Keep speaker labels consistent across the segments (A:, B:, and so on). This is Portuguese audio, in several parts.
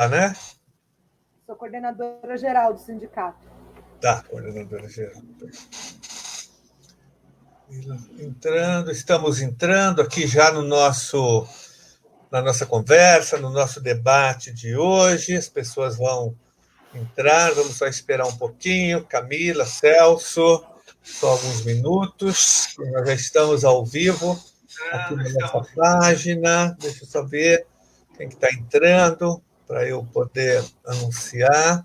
A: Né?
B: Sou coordenadora geral do sindicato.
A: Tá, coordenadora geral. Estamos entrando aqui já na nossa conversa, no nosso debate de hoje. As pessoas vão entrar, vamos só esperar um pouquinho. Camila, Celso, só alguns minutos. Nós já estamos ao vivo aqui na nossa página. Deixa eu só ver quem que está entrando para eu poder anunciar.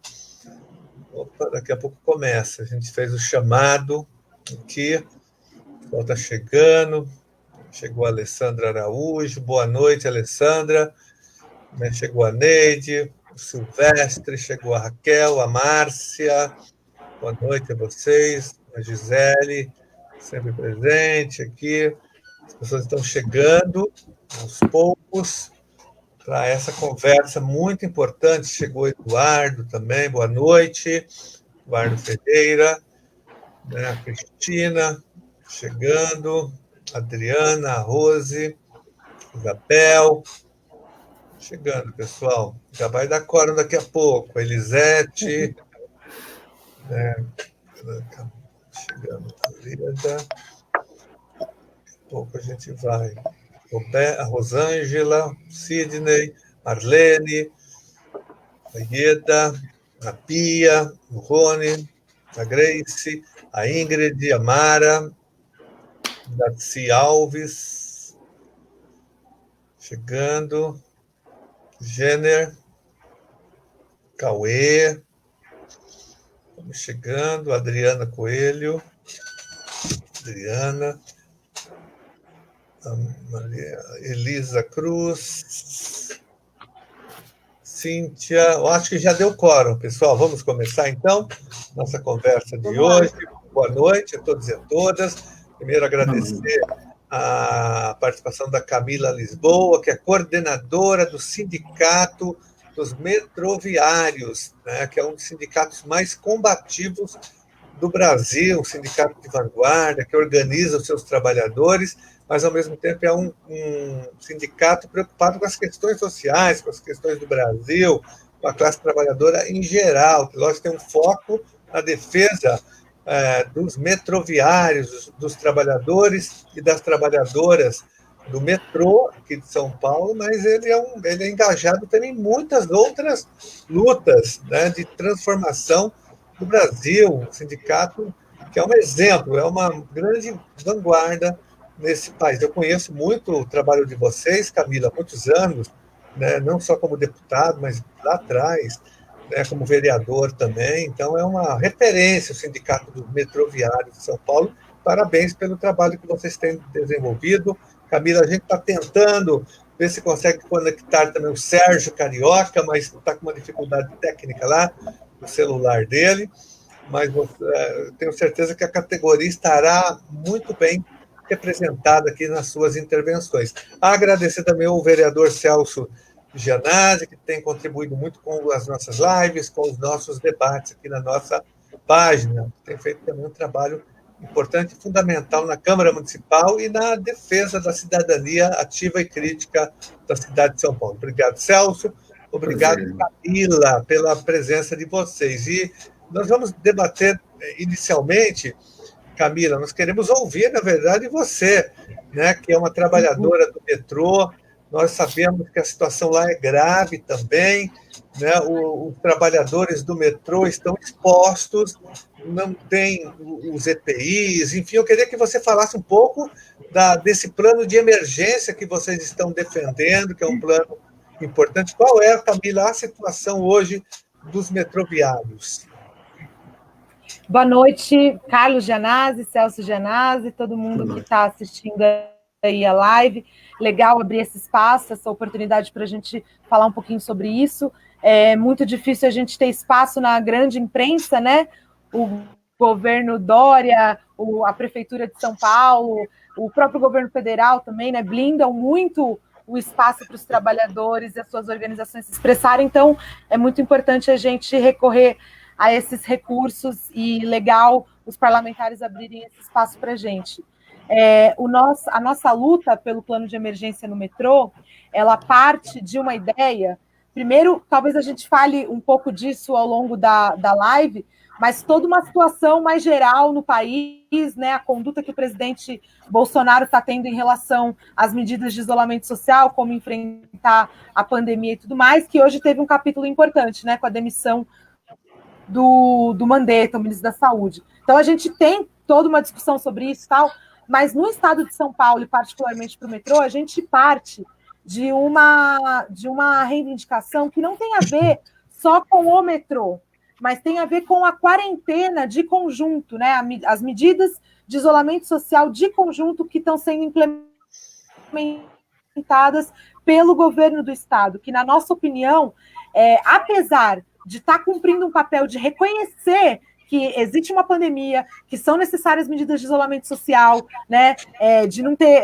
A: Opa, daqui a pouco começa. A gente fez o chamado aqui. O pessoal está chegando. Chegou a Alessandra Araújo. Boa noite, Alessandra. Chegou a Neide, o Silvestre, chegou a Raquel, a Márcia. Boa noite a vocês. A Gisele, sempre presente aqui. As pessoas estão chegando aos poucos para essa conversa muito importante. Chegou o Eduardo também, boa noite. Eduardo Ferreira, a Cristina chegando, a Adriana, a Rose, Isabel, chegando, pessoal. Já vai dar quórum daqui a pouco. A Elisete, chegando, a Lida. Daqui a pouco a gente vai. A Rosângela, Sidney, Marlene, a Ieda, a Pia, o Rony, a Grace, a Ingrid, a Mara, Darcy Alves, chegando, Jenner, Cauê, estamos chegando, Adriana Coelho, Adriana, Maria Elisa Cruz, Cíntia, eu acho que já deu quórum, pessoal. Vamos começar, então, nossa conversa de hoje. Boa noite a todos e a todas. Primeiro, agradecer a participação da Camila Lisboa, que é coordenadora do Sindicato dos Metroviários, né, que é um dos sindicatos mais combativos do Brasil, um sindicato de vanguarda, que organiza os seus trabalhadores, mas, ao mesmo tempo, é um sindicato preocupado com as questões sociais, com as questões do Brasil, com a classe trabalhadora em geral, que, lógico, tem um foco na defesa dos metroviários, dos trabalhadores e das trabalhadoras do metrô aqui de São Paulo, mas ele é engajado também em muitas outras lutas, né, de transformação do Brasil, um sindicato que é um exemplo, é uma grande vanguarda nesse país. Eu conheço muito o trabalho de vocês, Camila, há muitos anos, né, não só como deputado, mas lá atrás, né, como vereador também. Então, é uma referência o Sindicato dos Metroviários de São Paulo. Parabéns pelo trabalho que vocês têm desenvolvido. Camila, a gente está tentando ver se consegue conectar também o Sérgio Carioca, mas está com uma dificuldade técnica lá, no celular dele. Mas tenho certeza que a categoria estará muito bem representada aqui nas suas intervenções. Agradecer também ao vereador Celso Gianazzi, que tem contribuído muito com as nossas lives, com os nossos debates aqui na nossa página. Tem feito também um trabalho importante e fundamental na Câmara Municipal e na defesa da cidadania ativa e crítica da cidade de São Paulo. Obrigado, Celso. Obrigado, Camila, pela presença de vocês. E nós vamos debater inicialmente, Camila, nós queremos ouvir, na verdade, você, né, que é uma trabalhadora do metrô. Nós sabemos que a situação lá é grave também, né? Os trabalhadores do metrô estão expostos, não tem os EPIs, enfim, eu queria que você falasse um pouco desse plano de emergência que vocês estão defendendo, que é um plano importante. Qual é, Camila, a situação hoje dos metroviários?
B: Boa noite, Carlos Gianazzi, Celso Gianazzi, todo mundo que está assistindo aí a live. Legal abrir esse espaço, essa oportunidade para a gente falar um pouquinho sobre isso. É muito difícil a gente ter espaço na grande imprensa, né? O governo Dória, a Prefeitura de São Paulo, o próprio governo federal também, né? Blindam muito o espaço para os trabalhadores e as suas organizações se expressarem. Então, é muito importante a gente recorrer a esses recursos e legal os parlamentares abrirem esse espaço para a gente. A nossa luta pelo plano de emergência no metrô, ela parte de uma ideia Primeiro, talvez a gente fale um pouco disso ao longo da live, mas toda uma situação mais geral no país, né? A conduta que o presidente Bolsonaro está tendo em relação às medidas de isolamento social, como enfrentar a pandemia e tudo mais, que hoje teve um capítulo importante, né? Com a demissão do Mandetta, o ministro da Saúde. Então, a gente tem toda uma discussão sobre isso e tal, mas no estado de São Paulo, e particularmente para o metrô, a gente parte de uma reivindicação que não tem a ver só com o metrô, mas tem a ver com a quarentena de conjunto, né? As medidas de isolamento social de conjunto que estão sendo implementadas pelo governo do estado, que, na nossa opinião, apesar de estar cumprindo um papel de reconhecer que existe uma pandemia, que são necessárias medidas de isolamento social, né?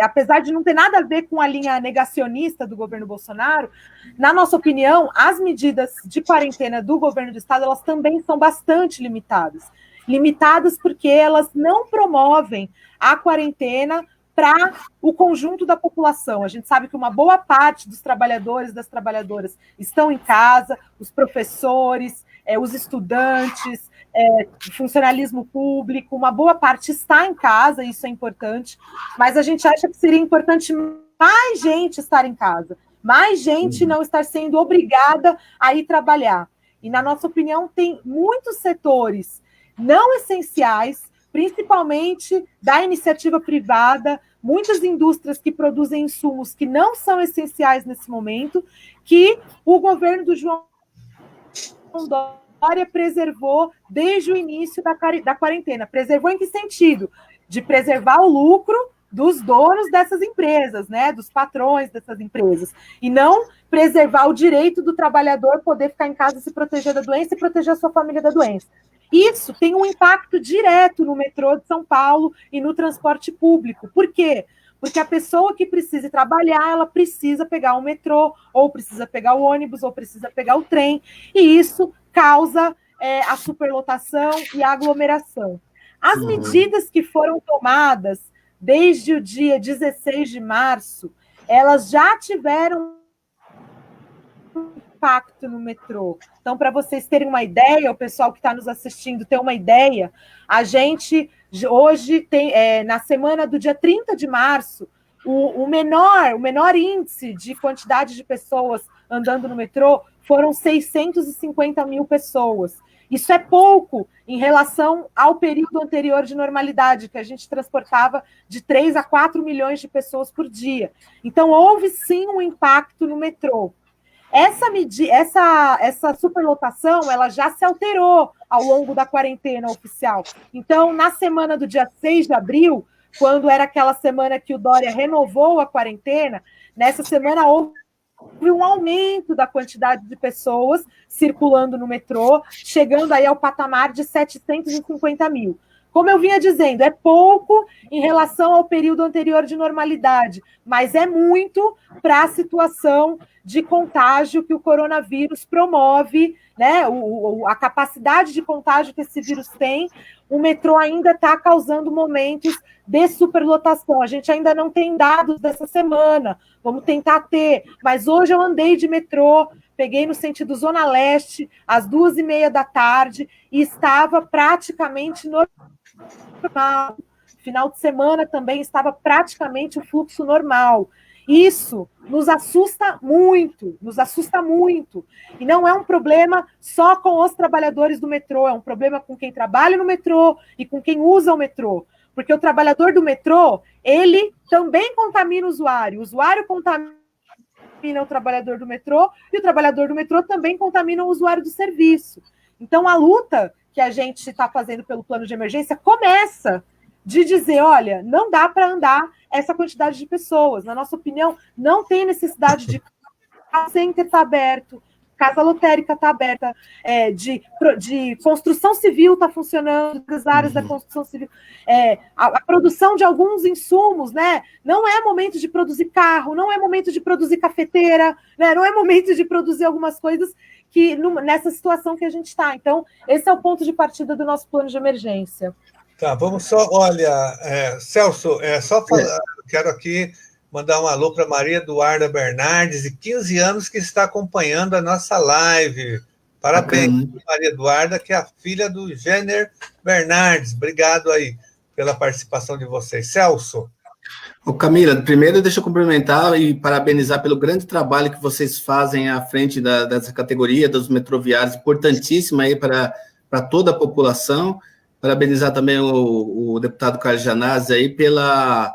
B: Apesar de não ter nada a ver com a linha negacionista do governo Bolsonaro, na nossa opinião, as medidas de quarentena do governo do estado, elas também são bastante limitadas. Limitadas porque elas não promovem a quarentena para o conjunto da população. A gente sabe que uma boa parte dos trabalhadores e das trabalhadoras estão em casa, os professores, os estudantes, funcionalismo público, uma boa parte está em casa, isso é importante, mas a gente acha que seria importante mais gente estar em casa, mais gente não estar sendo obrigada a ir trabalhar. E, na nossa opinião, tem muitos setores não essenciais, principalmente da iniciativa privada, muitas indústrias que produzem insumos que não são essenciais nesse momento, que o governo do João Dória preservou desde o início da quarentena. Preservou em que sentido? De preservar o lucro dos donos dessas empresas, né? Dos patrões dessas empresas, e não preservar o direito do trabalhador poder ficar em casa, se proteger da doença e proteger a sua família da doença. Isso tem um impacto direto no metrô de São Paulo e no transporte público. Por quê? Porque a pessoa que precisa trabalhar, ela precisa pegar o metrô, ou precisa pegar o ônibus, ou precisa pegar o trem, e isso causa a superlotação e a aglomeração. As medidas que foram tomadas desde o dia 16 de março, elas já tiveram impacto no metrô. Então, para vocês terem uma ideia, o pessoal que está nos assistindo ter uma ideia, a gente hoje tem, na semana do dia 30 de março, o menor índice de quantidade de pessoas andando no metrô foram 650 mil pessoas. Isso é pouco em relação ao período anterior de normalidade, que a gente transportava de 3 a 4 milhões de pessoas por dia. Então, houve sim um impacto no metrô. Essa superlotação, ela já se alterou ao longo da quarentena oficial. Então, na semana do dia 6 de abril, quando era aquela semana que o Dória renovou a quarentena, nessa semana houve um aumento da quantidade de pessoas circulando no metrô, chegando aí ao patamar de 750 mil. Como eu vinha dizendo, é pouco em relação ao período anterior de normalidade, mas é muito para a situação de contágio que o coronavírus promove, né? A capacidade de contágio que esse vírus tem, o metrô ainda está causando momentos de superlotação. A gente ainda não tem dados dessa semana, vamos tentar ter, mas hoje eu andei de metrô, peguei no sentido Zona Leste, às 2h30 da tarde, e estava praticamente normal. Final de semana também estava praticamente o fluxo normal. Isso nos assusta muito, nos assusta muito. E não é um problema só com os trabalhadores do metrô, é um problema com quem trabalha no metrô e com quem usa o metrô. Porque o trabalhador do metrô, ele também contamina o usuário contamina o trabalhador do metrô, e o trabalhador do metrô também contamina o usuário do serviço. Então, a luta que a gente está fazendo pelo plano de emergência começa de dizer, olha, não dá para andar essa quantidade de pessoas. Na nossa opinião, não tem necessidade de center estar aberto, casa lotérica está aberta, de construção civil está funcionando, das áreas da construção civil, a produção de alguns insumos, né? Não é momento de produzir carro, não é momento de produzir cafeteira, né? Não é momento de produzir algumas coisas que nessa situação que a gente está. Então, esse é o ponto de partida do nosso plano de emergência.
A: Tá, vamos só, olha, Celso, só falar, quero aqui Mandar um alô para Maria Eduarda Bernardes, de 15 anos, que está acompanhando a nossa live. Parabéns,
C: bacana,
A: Maria Eduarda, que é a filha do Jenner Bernardes. Obrigado aí pela participação de vocês. Celso.
C: Ô, Camila, primeiro deixa eu cumprimentar e parabenizar pelo grande trabalho que vocês fazem à frente dessa categoria dos metroviários, importantíssima aí para toda a população. Parabenizar também o deputado Carlos Gianazzi aí pela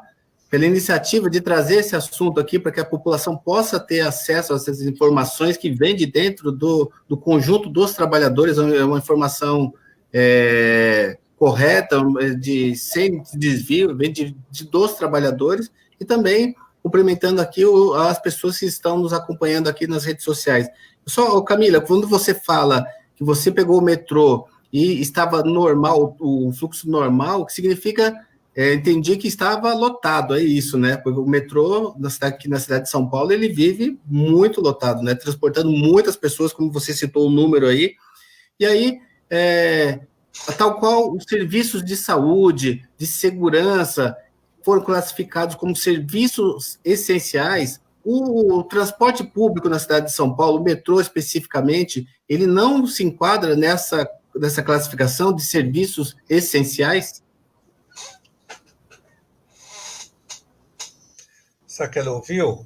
C: iniciativa de trazer esse assunto aqui para que a população possa ter acesso a essas informações que vêm de dentro do conjunto dos trabalhadores, é uma informação correta, sem desvio, vem dos trabalhadores, e também cumprimentando aqui as pessoas que estão nos acompanhando aqui nas redes sociais. Só, Camila, quando você fala que você pegou o metrô e estava normal, o fluxo normal, o que significa... entendi que estava lotado, é isso, né? Porque o metrô, aqui na cidade de São Paulo, ele vive muito lotado, né? Transportando muitas pessoas, como você citou o número aí. E aí, tal qual os serviços de saúde, de segurança, foram classificados como serviços essenciais, o transporte público na cidade de São Paulo, o metrô especificamente, ele não se enquadra nessa classificação de serviços essenciais?
A: Será que ela ouviu?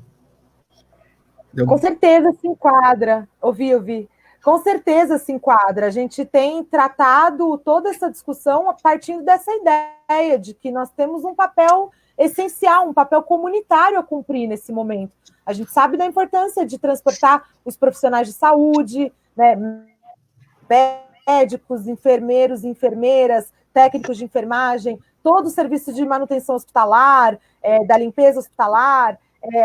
B: Com certeza se enquadra. Ouvi. Com certeza se enquadra. A gente tem tratado toda essa discussão a partir dessa ideia de que nós temos um papel essencial, um papel comunitário a cumprir nesse momento. A gente sabe da importância de transportar os profissionais de saúde, né, médicos, enfermeiros, enfermeiras, técnicos de enfermagem, todo o serviço de manutenção hospitalar, da limpeza hospitalar,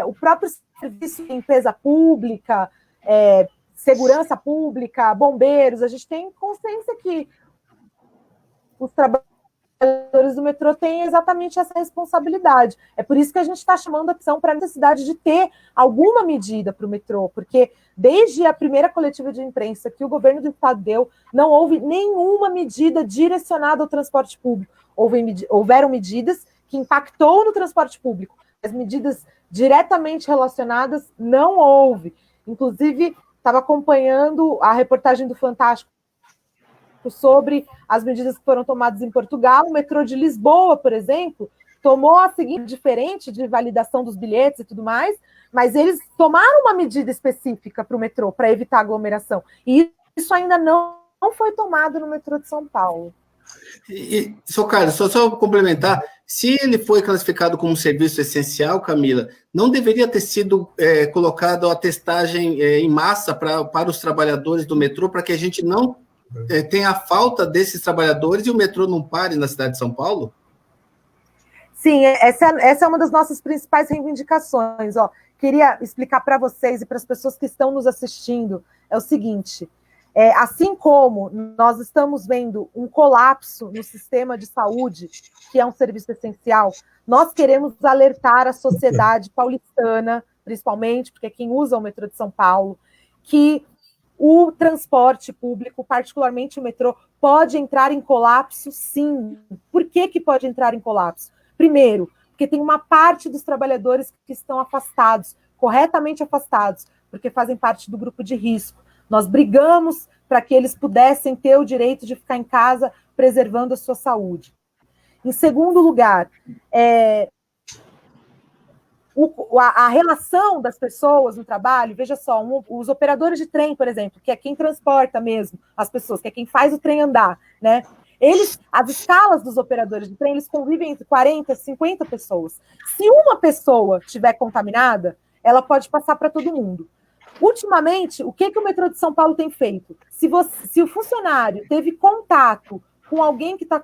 B: o próprio serviço de limpeza pública, segurança pública, bombeiros. A gente tem consciência que os trabalhadores do metrô têm exatamente essa responsabilidade. É por isso que a gente está chamando a atenção para a necessidade de ter alguma medida para o metrô, porque desde a primeira coletiva de imprensa que o governo do estado deu, não houve nenhuma medida direcionada ao transporte público. Houveram medidas que impactou no transporte público. As medidas diretamente relacionadas não houve. Inclusive, estava acompanhando a reportagem do Fantástico sobre as medidas que foram tomadas em Portugal. O metrô de Lisboa, por exemplo, tomou a seguinte, diferente de validação dos bilhetes e tudo mais, mas eles tomaram uma medida específica para o metrô, para evitar aglomeração. E isso ainda não foi tomado no metrô de São Paulo.
C: E, só, Carlos, só complementar, se ele foi classificado como serviço essencial, Camila, não deveria ter sido colocado a testagem em massa para os trabalhadores do metrô, para que a gente não tenha a falta desses trabalhadores e o metrô não pare na cidade de São Paulo?
B: Sim, essa é uma das nossas principais reivindicações. Queria explicar para vocês e para as pessoas que estão nos assistindo, é o seguinte... assim como nós estamos vendo um colapso no sistema de saúde, que é um serviço essencial, nós queremos alertar a sociedade paulistana, principalmente, porque é quem usa o metrô de São Paulo, que o transporte público, particularmente o metrô, pode entrar em colapso, sim. Por que pode entrar em colapso? Primeiro, porque tem uma parte dos trabalhadores que estão afastados, corretamente afastados, porque fazem parte do grupo de risco. Nós brigamos para que eles pudessem ter o direito de ficar em casa preservando a sua saúde. Em segundo lugar, a relação das pessoas no trabalho, veja só, os operadores de trem, por exemplo, que é quem transporta mesmo as pessoas, que é quem faz o trem andar, né? As escalas dos operadores de trem, eles convivem entre 40 e 50 pessoas. Se uma pessoa estiver contaminada, ela pode passar para todo mundo. Ultimamente, o que o metrô de São Paulo tem feito? Se o funcionário teve contato com alguém que está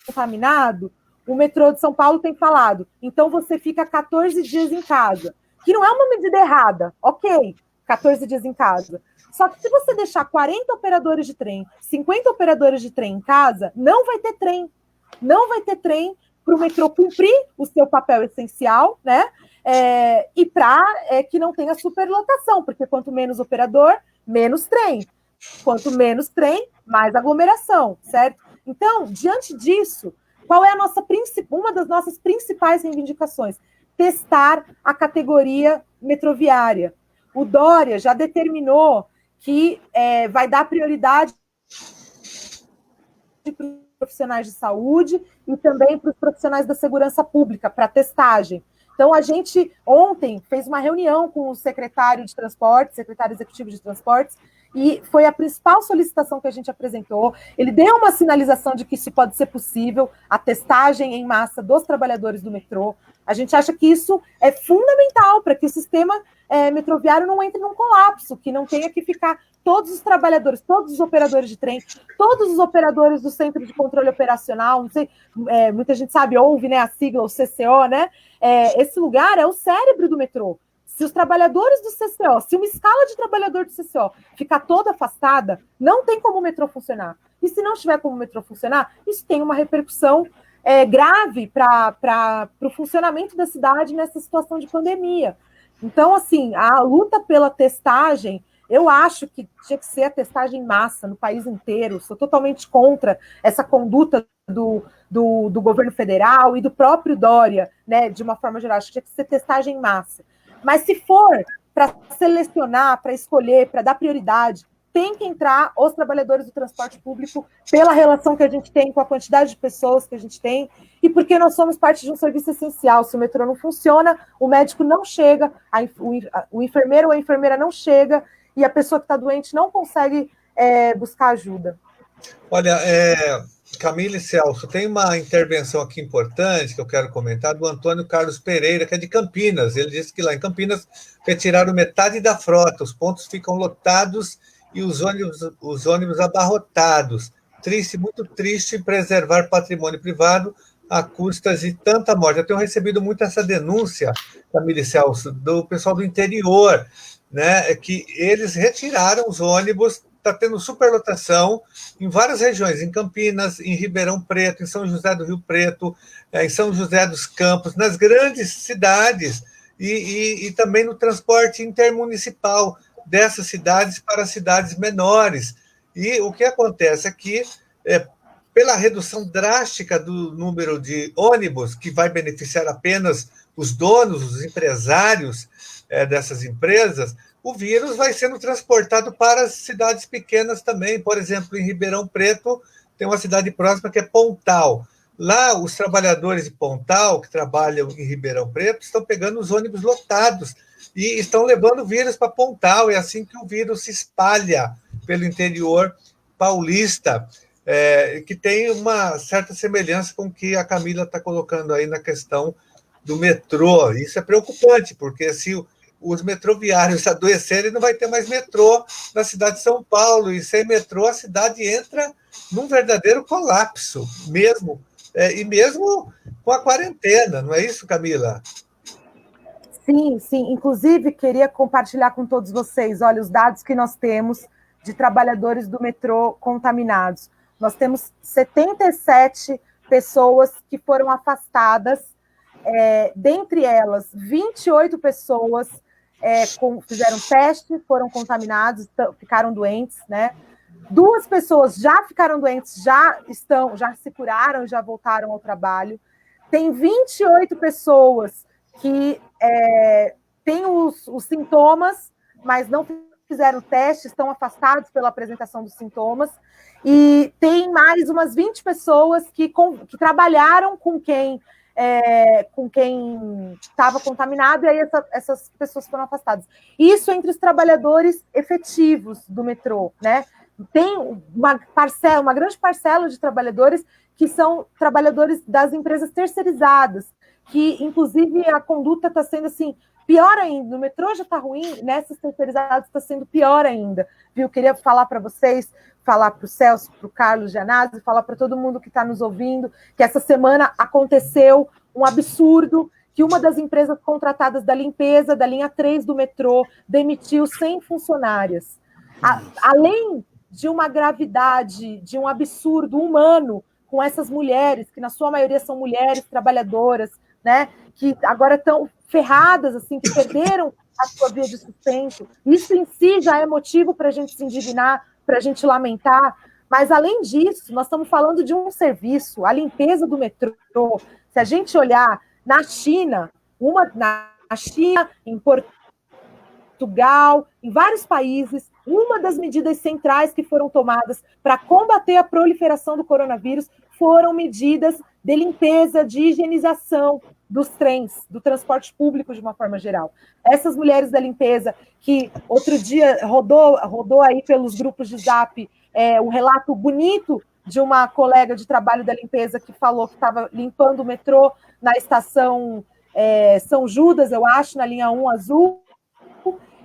B: contaminado, o metrô de São Paulo tem falado, então você fica 14 dias em casa. Que não é uma medida errada, ok, 14 dias em casa. Só que se você deixar 40 operadores de trem, 50 operadores de trem em casa, não vai ter trem. Não vai ter trem para o metrô cumprir o seu papel essencial, né? E para que não tenha superlotação, porque quanto menos operador, menos trem. Quanto menos trem, mais aglomeração, certo? Então, diante disso, qual é uma das nossas principais reivindicações? testar a categoria metroviária. O Dória já determinou que vai dar prioridade para os profissionais de saúde e também para os profissionais da segurança pública, para testagem. Então, a gente ontem fez uma reunião com o secretário de transportes, secretário executivo de transportes, e foi a principal solicitação que a gente apresentou. Ele deu uma sinalização de que isso pode ser possível, a testagem em massa dos trabalhadores do metrô. A gente acha que isso é fundamental para que o sistema metroviário não entre num colapso, que não tenha que ficar todos os trabalhadores, todos os operadores de trem, todos os operadores do Centro de Controle Operacional, não sei, muita gente sabe, ouve, né, a sigla, o CCO, né? Esse lugar é o cérebro do metrô. Se os trabalhadores do CCO, se uma escala de trabalhador do CCO ficar toda afastada, não tem como o metrô funcionar. E se não tiver como o metrô funcionar, isso tem uma repercussão grave para o funcionamento da cidade nessa situação de pandemia. Então, assim, a luta pela testagem, eu acho que tinha que ser a testagem em massa no país inteiro. Sou totalmente contra essa conduta do governo federal e do próprio Dória, né, de uma forma geral. Acho que tinha que ser testagem em massa. Mas se for para selecionar, para escolher, para dar prioridade, tem que entrar os trabalhadores do transporte público pela relação que a gente tem com a quantidade de pessoas que a gente tem e porque nós somos parte de um serviço essencial. Se o metrô não funciona, o médico não chega, o enfermeiro ou a enfermeira não chega e a pessoa que está doente não consegue buscar ajuda.
A: Olha, Camila e Celso, tem uma intervenção aqui importante que eu quero comentar do Antônio Carlos Pereira, que é de Campinas. Ele disse que lá em Campinas retiraram metade da frota, os pontos ficam lotados e os ônibus abarrotados. Triste, muito triste preservar patrimônio privado a custas de tanta morte. Eu tenho recebido muito essa denúncia, Camila e Celso, do pessoal do interior, né, que eles retiraram os ônibus. Está tendo superlotação em várias regiões, em Campinas, em Ribeirão Preto, em São José do Rio Preto, em São José dos Campos, nas grandes cidades e também no transporte intermunicipal dessas cidades para cidades menores. E o que acontece é que, pela redução drástica do número de ônibus, que vai beneficiar apenas os donos, os empresários dessas empresas, o vírus vai sendo transportado para as cidades pequenas também. Por exemplo, em Ribeirão Preto, tem uma cidade próxima que é Pontal. Lá, os trabalhadores de Pontal, que trabalham em Ribeirão Preto, estão pegando os ônibus lotados e estão levando o vírus para Pontal. É assim que o vírus se espalha pelo interior paulista, que tem uma certa semelhança com o que a Camila está colocando aí na questão do metrô. Isso é preocupante, porque se os metroviários adoecerem, não vai ter mais metrô na cidade de São Paulo, e sem metrô a cidade entra num verdadeiro colapso, mesmo, e mesmo com a quarentena, não é isso, Camila?
B: Sim, sim. Inclusive, queria compartilhar com todos vocês, olha, os dados que nós temos de trabalhadores do metrô contaminados. Nós temos 77 pessoas que foram afastadas, dentre elas, 28 pessoas fizeram teste, foram contaminados, ficaram doentes, né? 2 pessoas já ficaram doentes, já se curaram, já voltaram ao trabalho. Tem 28 pessoas que têm os sintomas, mas não fizeram teste, estão afastados pela apresentação dos sintomas. E tem mais umas 20 pessoas que trabalharam com quem estava contaminado, e aí essas pessoas foram afastadas. Isso entre os trabalhadores efetivos do metrô, né? Tem uma grande parcela de trabalhadores que são trabalhadores das empresas terceirizadas, que, inclusive, a conduta está sendo assim, pior ainda. No metrô já está ruim, nessas terceirizadas está sendo pior ainda. Viu? Queria falar para vocês, falar para o Celso, para o Carlos Gianazzi, falar para todo mundo que está nos ouvindo, que essa semana aconteceu um absurdo, que uma das empresas contratadas da limpeza, da linha 3 do metrô, demitiu 100 funcionárias. Além de uma gravidade, de um absurdo humano com essas mulheres, que na sua maioria são mulheres trabalhadoras, né, que agora estão ferradas, assim, que perderam a sua via de sustento. Isso em si já é motivo para a gente se indignar, para a gente lamentar, mas além disso, nós estamos falando de um serviço, a limpeza do metrô. Se a gente olhar na China, uma na China, em Portugal, em vários países. Uma das medidas centrais que foram tomadas para combater a proliferação do coronavírus foram medidas de limpeza, de higienização dos trens, do transporte público de uma forma geral. Essas mulheres da limpeza, que outro dia rodou aí pelos grupos de Zap um relato bonito de uma colega de trabalho da limpeza que falou que estava limpando o metrô na estação São Judas, eu acho, na linha 1 azul,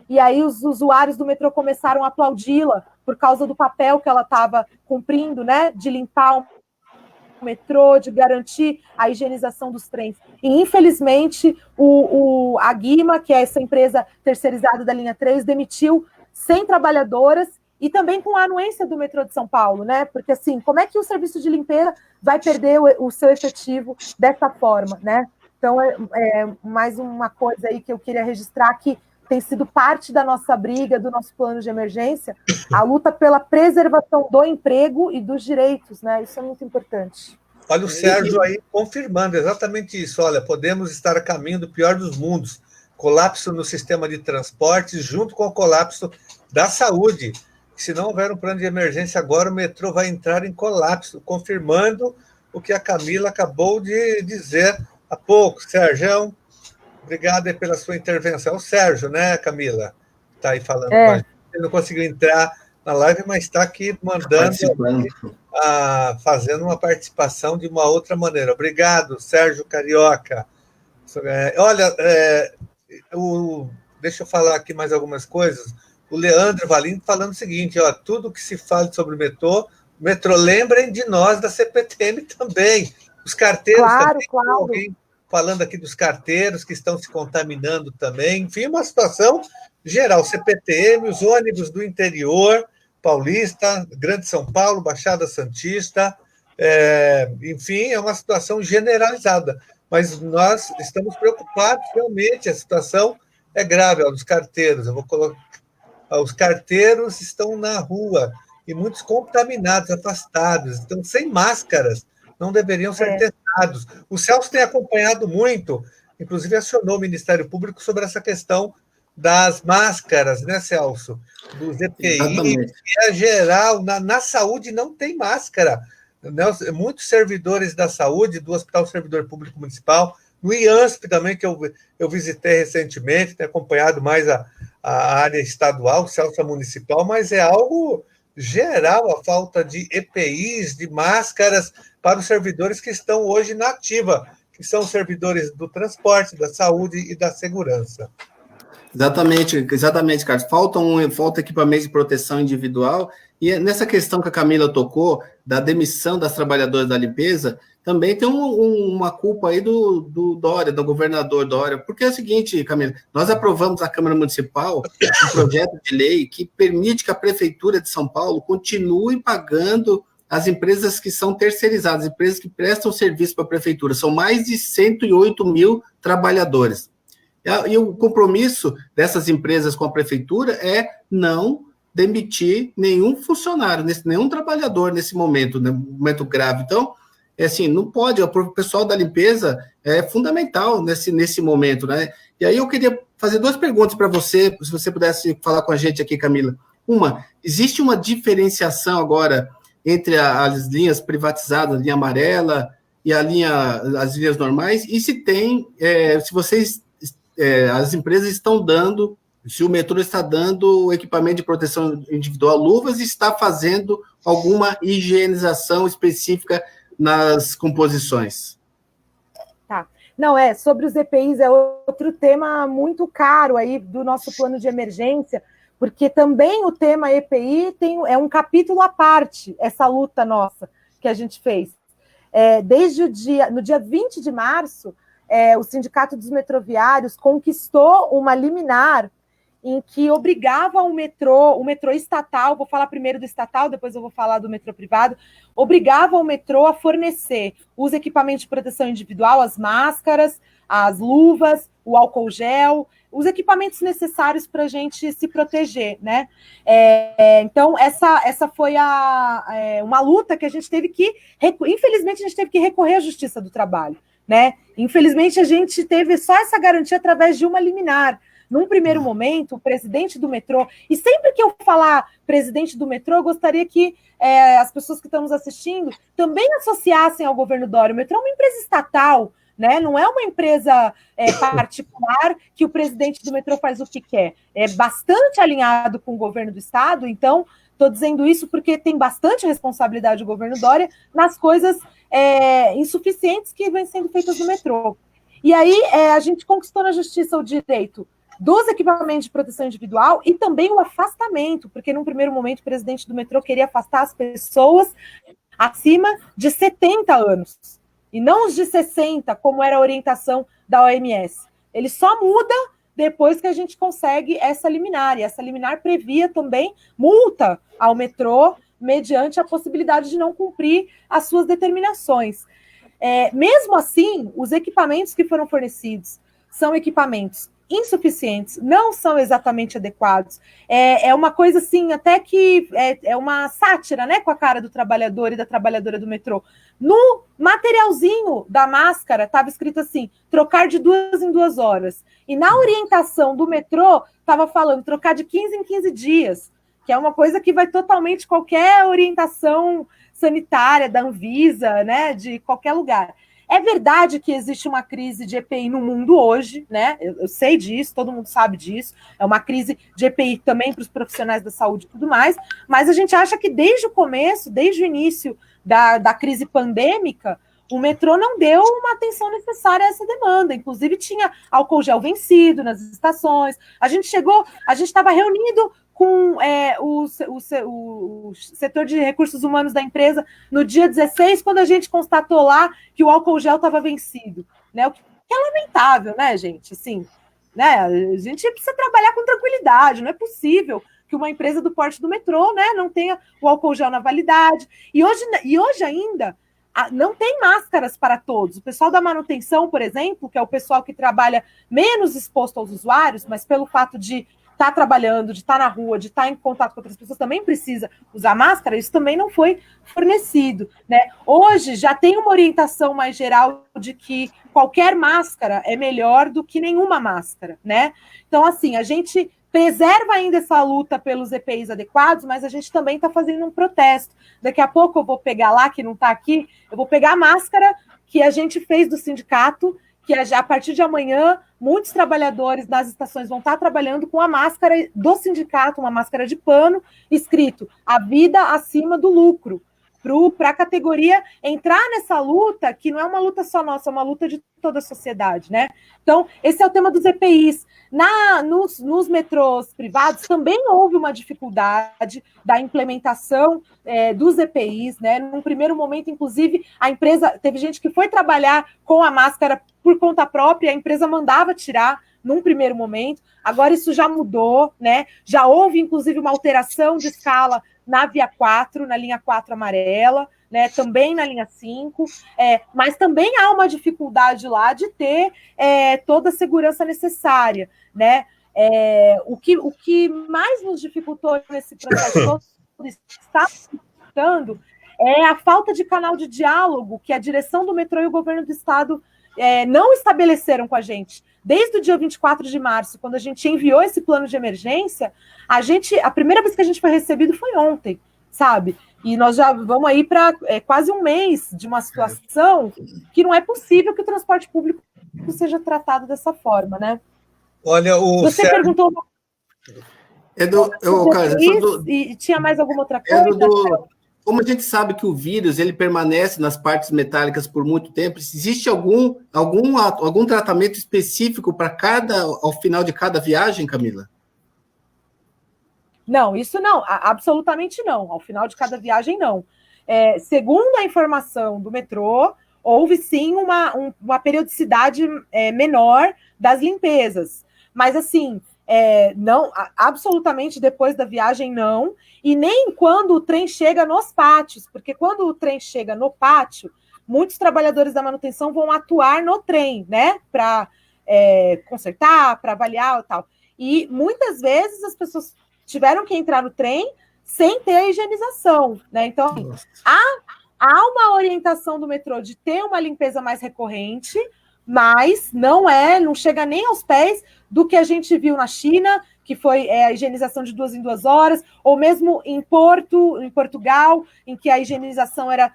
B: e aí os usuários do metrô começaram a aplaudi-la por causa do papel que ela estava cumprindo, né, de limpar o metrô, de garantir a higienização dos trens. E, infelizmente, a Guima, que é essa empresa terceirizada da linha 3, demitiu 100 trabalhadoras e também com a anuência do metrô de São Paulo, né? Porque, assim, como é que o serviço de limpeza vai perder o seu efetivo dessa forma, né? Então, mais uma coisa aí que eu queria registrar, que tem sido parte da nossa briga, do nosso plano de emergência, a luta pela preservação do emprego e dos direitos, né? Isso é muito importante.
A: Olha o Sérgio aí confirmando exatamente isso. Olha, podemos estar a caminho do pior dos mundos. Colapso no sistema de transportes junto com o colapso da saúde. Se não houver um plano de emergência agora, o metrô vai entrar em colapso, confirmando o que a Camila acabou de dizer há pouco. Sérgio, obrigado aí pela sua intervenção. O Sérgio, né, Camila? Está aí falando com a gente. Ele não conseguiu entrar na live, mas está aqui mandando, fazendo uma participação de uma outra maneira. Obrigado, Sérgio Carioca. Olha, deixa eu falar aqui mais algumas coisas. O Leandro Valim falando o seguinte, ó, tudo que se fala sobre o metrô, lembrem de nós da CPTM também. Os carteiros também,
B: claro.
A: Alguém falando aqui dos carteiros que estão se contaminando também. Enfim, uma situação geral. CPTM, os ônibus do interior paulista, Grande São Paulo, Baixada Santista, enfim, é uma situação generalizada. Mas nós estamos preocupados, realmente, a situação é grave. Os carteiros, eu vou colocar... Os carteiros estão na rua e muitos contaminados, afastados, estão sem máscaras, não deveriam ser testados. O Celso tem acompanhado muito, inclusive acionou o Ministério Público sobre essa questão das máscaras, né, Celso? Dos EPI, que é geral, na saúde não tem máscara. Muitos servidores da saúde, do Hospital Servidor Público Municipal, no IANSP também, que eu visitei recentemente, tenho acompanhado mais a área estadual, Celso municipal, mas é algo geral a falta de EPIs, de máscaras para os servidores que estão hoje na ativa, que são os servidores do transporte, da saúde e da segurança.
C: Exatamente, Carlos. Falta equipamento de proteção individual. E nessa questão que a Camila tocou, da demissão das trabalhadoras da limpeza, também tem uma culpa aí do Dória, do governador Dória, porque é o seguinte, Camila, nós aprovamos na Câmara Municipal um projeto de lei que permite que a Prefeitura de São Paulo continue pagando as empresas que são terceirizadas, empresas que prestam serviço para a Prefeitura. São mais de 108 mil trabalhadores. E o compromisso dessas empresas com a Prefeitura é não demitir nenhum funcionário, nenhum trabalhador nesse momento, né, momento grave. Então, assim, não pode, o pessoal da limpeza é fundamental nesse momento, né? E aí eu queria fazer duas perguntas para você, se você pudesse falar com a gente aqui, Camila. Uma, existe uma diferenciação agora entre as linhas privatizadas, a linha amarela e as linhas normais, e se tem, se vocês, as empresas estão dando, se o metrô está dando equipamento de proteção individual, luvas, e está fazendo alguma higienização específica nas composições.
B: Tá. Não, sobre os EPIs, é outro tema muito caro aí do nosso plano de emergência, porque também o tema EPI é um capítulo à parte, essa luta nossa que a gente fez. No dia 20 de março, o Sindicato dos Metroviários conquistou uma liminar em que obrigava o metrô estatal, vou falar primeiro do estatal, depois eu vou falar do metrô privado, obrigava o metrô a fornecer os equipamentos de proteção individual, as máscaras, as luvas, o álcool gel, os equipamentos necessários para a gente se proteger, né? Então, essa foi uma luta que a gente teve que, infelizmente, a gente teve que recorrer à Justiça do Trabalho, né? Infelizmente, a gente teve só essa garantia através de uma liminar. Num primeiro momento, o presidente do metrô, e sempre que eu falar presidente do metrô, eu gostaria que as pessoas que estão nos assistindo também associassem ao governo Dória. O metrô é uma empresa estatal, né? Não é uma empresa particular que o presidente do metrô faz o que quer. É bastante alinhado com o governo do estado, então estou dizendo isso porque tem bastante responsabilidade do governo Dória nas coisas insuficientes que vêm sendo feitas no metrô. E aí a gente conquistou na justiça o direito dos equipamentos de proteção individual e também o afastamento, porque num primeiro momento o presidente do metrô queria afastar as pessoas acima de 70 anos, e não os de 60, como era a orientação da OMS. Ele só muda depois que a gente consegue essa liminar, e essa liminar previa também multa ao metrô, mediante a possibilidade de não cumprir as suas determinações. Mesmo assim, os equipamentos que foram fornecidos são equipamentos insuficientes, não são exatamente adequados. É uma coisa assim, até que é uma sátira, né, com a cara do trabalhador e da trabalhadora do metrô. No materialzinho da máscara estava escrito assim, trocar de 2 em 2 horas. E na orientação do metrô estava falando trocar de 15 em 15 dias, que é uma coisa que vai totalmente qualquer orientação sanitária da Anvisa, né, de qualquer lugar. É verdade que existe uma crise de EPI no mundo hoje, né? Eu sei disso, todo mundo sabe disso. É uma crise de EPI também para os profissionais da saúde e tudo mais, mas a gente acha que desde o começo, desde o início da crise pandêmica, o metrô não deu uma atenção necessária a essa demanda. Inclusive, tinha álcool gel vencido nas estações. A gente estava reunido com o setor de recursos humanos da empresa no dia 16, quando a gente constatou lá que o álcool gel estava vencido, né? O que é lamentável, né, gente? Assim, né? A gente precisa trabalhar com tranquilidade, não é possível que uma empresa do porte do metrô, né, não tenha o álcool gel na validade. E hoje ainda não tem máscaras para todos. O pessoal da manutenção, por exemplo, que é o pessoal que trabalha menos exposto aos usuários, mas pelo fato de estar trabalhando, de estar na rua, de estar em contato com outras pessoas, também precisa usar máscara, isso também não foi fornecido, né? Hoje já tem uma orientação mais geral de que qualquer máscara é melhor do que nenhuma máscara, né? Então, assim, a gente preserva ainda essa luta pelos EPIs adequados, mas a gente também está fazendo um protesto. Daqui a pouco eu vou pegar lá, que não está aqui, eu vou pegar a máscara que a gente fez do sindicato, que a partir de amanhã, muitos trabalhadores das estações vão estar trabalhando com a máscara do sindicato, uma máscara de pano, escrito "a vida acima do lucro", para a categoria entrar nessa luta, que não é uma luta só nossa, é uma luta de toda a sociedade, né? Então, esse é o tema dos EPIs. Nos metrôs privados também houve uma dificuldade da implementação dos EPIs, né? Num primeiro momento, inclusive, a empresa, teve gente que foi trabalhar com a máscara por conta própria, a empresa mandava tirar num primeiro momento, agora isso já mudou, né? Já houve, inclusive, uma alteração de escala na via 4, na linha 4 amarela, né? Também na linha 5, mas também há uma dificuldade lá de ter toda a segurança necessária, né? O que mais nos dificultou nesse processo todo, está dificultando, é a falta de canal de diálogo que a direção do metrô e o governo do estado não estabeleceram com a gente. Desde o dia 24 de março, quando a gente enviou esse plano de emergência, a primeira vez que a gente foi recebido foi ontem, sabe? E nós já vamos aí para quase um mês de uma situação que não é possível que o transporte público seja tratado dessa forma, né?
A: Olha,
B: você perguntou... E tinha mais alguma outra coisa?
C: Como a gente sabe que o vírus ele permanece nas partes metálicas por muito tempo, existe algum tratamento específico para ao final de cada viagem, Camila?
B: Não, isso não, absolutamente não. Ao final de cada viagem, não. Segundo a informação do metrô, houve sim uma periodicidade menor das limpezas. Mas, assim, não, absolutamente depois da viagem, não. E nem quando o trem chega nos pátios, porque quando o trem chega no pátio, muitos trabalhadores da manutenção vão atuar no trem, né? Para consertar, para avaliar e tal. E muitas vezes as pessoas tiveram que entrar no trem sem ter a higienização, né? Então, há uma orientação do metrô de ter uma limpeza mais recorrente, mas não chega nem aos pés do que a gente viu na China, que foi a higienização de 2 em 2 horas, ou mesmo em Portugal, em que a higienização era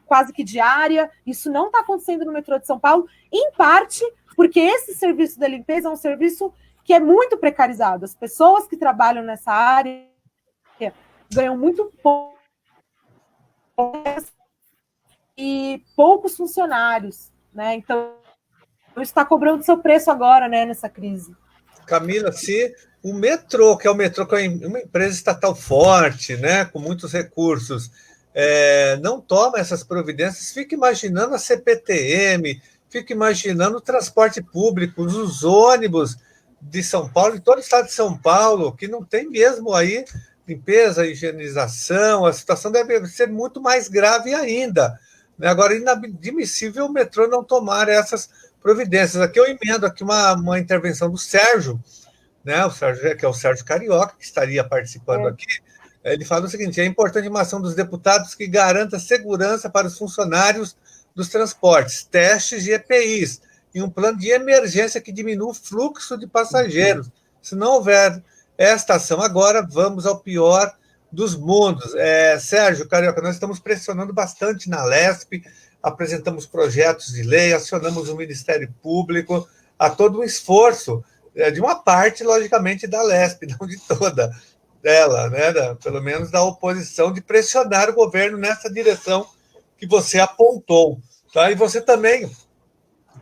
B: quase que diária. Isso não está acontecendo no metrô de São Paulo, em parte porque esse serviço da limpeza é um serviço que é muito precarizado. As pessoas que trabalham nessa área ganham muito pouco e poucos funcionários, né? Então, está cobrando seu preço agora, né, nessa crise.
A: Camila, se o metrô, que é uma empresa estatal forte, né, com muitos recursos, não toma essas providências, fica imaginando a CPTM, fica imaginando o transporte público, os ônibus de São Paulo, em todo o estado de São Paulo, que não tem mesmo aí limpeza, higienização, a situação deve ser muito mais grave ainda. Agora, inadmissível o metrô não tomar essas providências. Aqui eu emendo aqui uma intervenção do Sérgio, né? O Sérgio, que é o Sérgio Carioca, que estaria participando aqui. Ele fala o seguinte: é importante uma ação dos deputados que garanta segurança para os funcionários dos transportes, testes de EPIs e um plano de emergência que diminua o fluxo de passageiros. Se não houver esta ação agora, vamos ao pior dos mundos. Sérgio Carioca, nós estamos pressionando bastante na LESP, apresentamos projetos de lei, acionamos o Ministério Público, há todo um esforço de uma parte, logicamente, da LESP, não de toda dela, né? Pelo menos da oposição, de pressionar o governo nessa direção que você apontou. Tá? E você também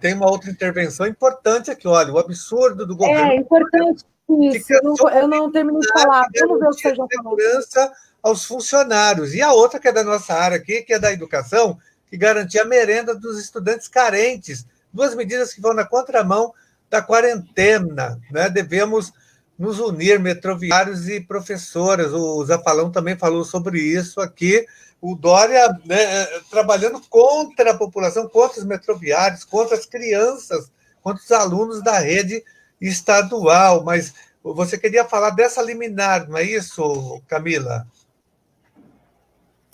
A: tem uma outra intervenção importante aqui, olha, o absurdo do governo.
B: É importante isso, eu não terminei de falar. Vamos ver o que você já falou.
A: Segurança aos funcionários. E a outra, que é da nossa área aqui, que é da educação, que garantia a merenda dos estudantes carentes. 2 medidas que vão na contramão da quarentena, né? Devemos nos unir, metroviários e professoras. O Zafalão também falou sobre isso aqui. O Dória, né, trabalhando contra a população, contra os metroviários, contra as crianças, contra os alunos da rede estadual. Mas você queria falar dessa liminar, não é isso, Camila?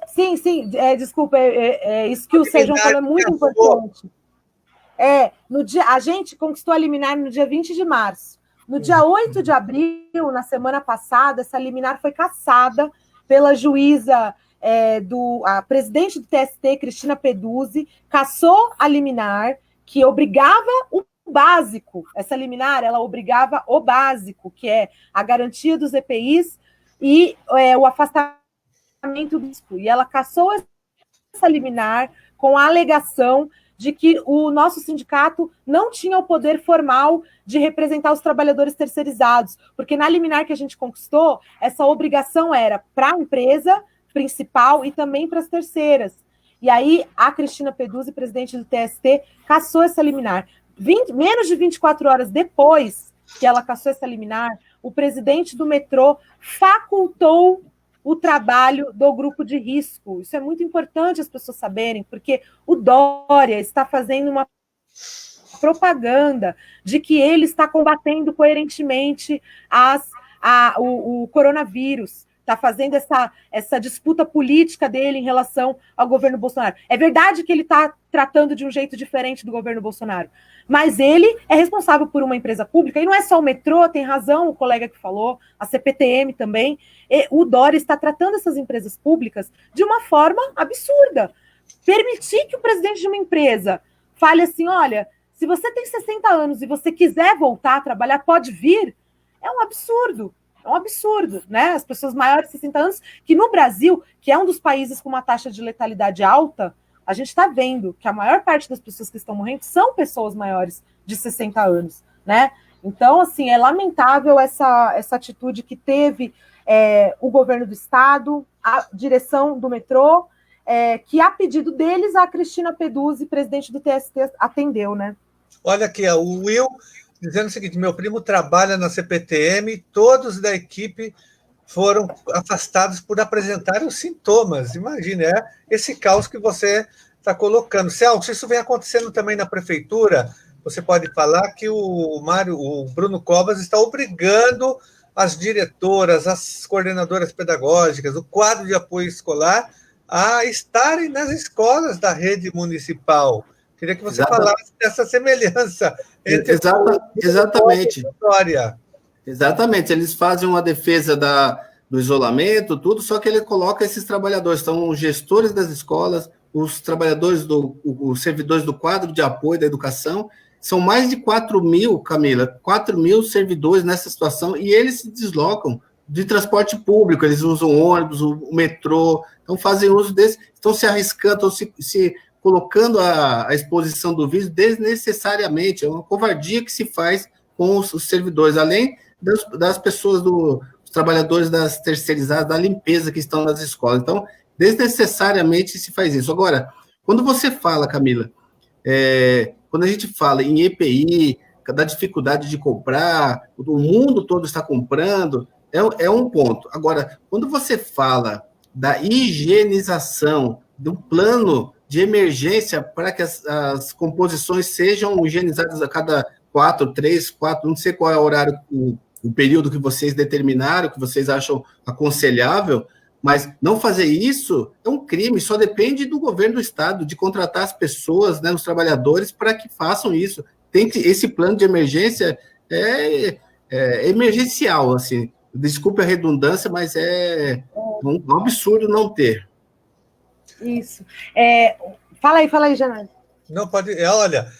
B: Sim, desculpa, isso que o Sérgio falou é muito importante. A gente conquistou a liminar no dia 20 de março. No dia 8 de abril, na semana passada, essa liminar foi cassada pela juíza, a presidente do TST, Cristina Peduzzi, cassou a liminar que obrigava o básico. Essa liminar, ela obrigava o básico, que é a garantia dos EPIs e o afastamento do risco. E ela cassou essa liminar com a alegação de que o nosso sindicato não tinha o poder formal de representar os trabalhadores terceirizados, porque na liminar que a gente conquistou, essa obrigação era para a empresa principal e também para as terceiras. E aí a Cristina Peduzzi, presidente do TST, cassou essa liminar. Menos de 24 horas depois que ela cassou essa liminar, o presidente do metrô facultou o trabalho do grupo de risco. Isso é muito importante as pessoas saberem, porque o Dória está fazendo uma propaganda de que ele está combatendo coerentemente o coronavírus, está fazendo essa disputa política dele em relação ao governo Bolsonaro. É verdade que ele está tratando de um jeito diferente do governo Bolsonaro, mas ele é responsável por uma empresa pública, e não é só o metrô, tem razão o colega que falou, a CPTM também. O Dória está tratando essas empresas públicas de uma forma absurda. Permitir que o presidente de uma empresa fale assim, olha, se você tem 60 anos e você quiser voltar a trabalhar, pode vir, é um absurdo. É um absurdo, né? As pessoas maiores de 60 anos, que no Brasil, que é um dos países com uma taxa de letalidade alta, a gente está vendo que a maior parte das pessoas que estão morrendo são pessoas maiores de 60 anos, né? Então, assim, é lamentável essa atitude que teve o governo do Estado, a direção do metrô, que a pedido deles, a Cristina Peduzzi, presidente do TST, atendeu, né?
A: Olha aqui, o Will dizendo o seguinte: meu primo trabalha na CPTM, todos da equipe foram afastados por apresentarem os sintomas. Imagine, esse caos que você está colocando. Celso, isso vem acontecendo também na prefeitura. Você pode falar que o Bruno Covas está obrigando as diretoras, as coordenadoras pedagógicas, o quadro de apoio escolar a estarem nas escolas da rede municipal. Queria que você falasse dessa semelhança entre
C: exatamente.
A: e a história.
C: Exatamente, eles fazem uma defesa do isolamento, tudo, só que ele coloca esses trabalhadores, são os gestores das escolas, os trabalhadores, os servidores do quadro de apoio da educação, são mais de 4.000, Camila, 4.000 servidores nessa situação, e eles se deslocam de transporte público, eles usam ônibus, o metrô, então fazem uso desse, estão se arriscando, estão se colocando a exposição do vírus desnecessariamente, é uma covardia que se faz com os servidores, além das pessoas, dos trabalhadores das terceirizadas, da limpeza que estão nas escolas. Então, desnecessariamente se faz isso. Agora, quando você fala, Camila, quando a gente fala em EPI, da dificuldade de comprar, o mundo todo está comprando, é um ponto. Agora, quando você fala da higienização do plano de emergência para que as composições sejam higienizadas a cada 4, 3, 4, não sei qual é o horário, o período que vocês determinaram, que vocês acham aconselhável, mas não fazer isso é um crime, só depende do governo do estado, de contratar as pessoas, né, os trabalhadores, para que façam isso. Esse plano de emergência é emergencial, assim, desculpe a redundância, mas é um absurdo não ter.
B: Isso. Fala aí, Janine.
A: Não pode. Olha,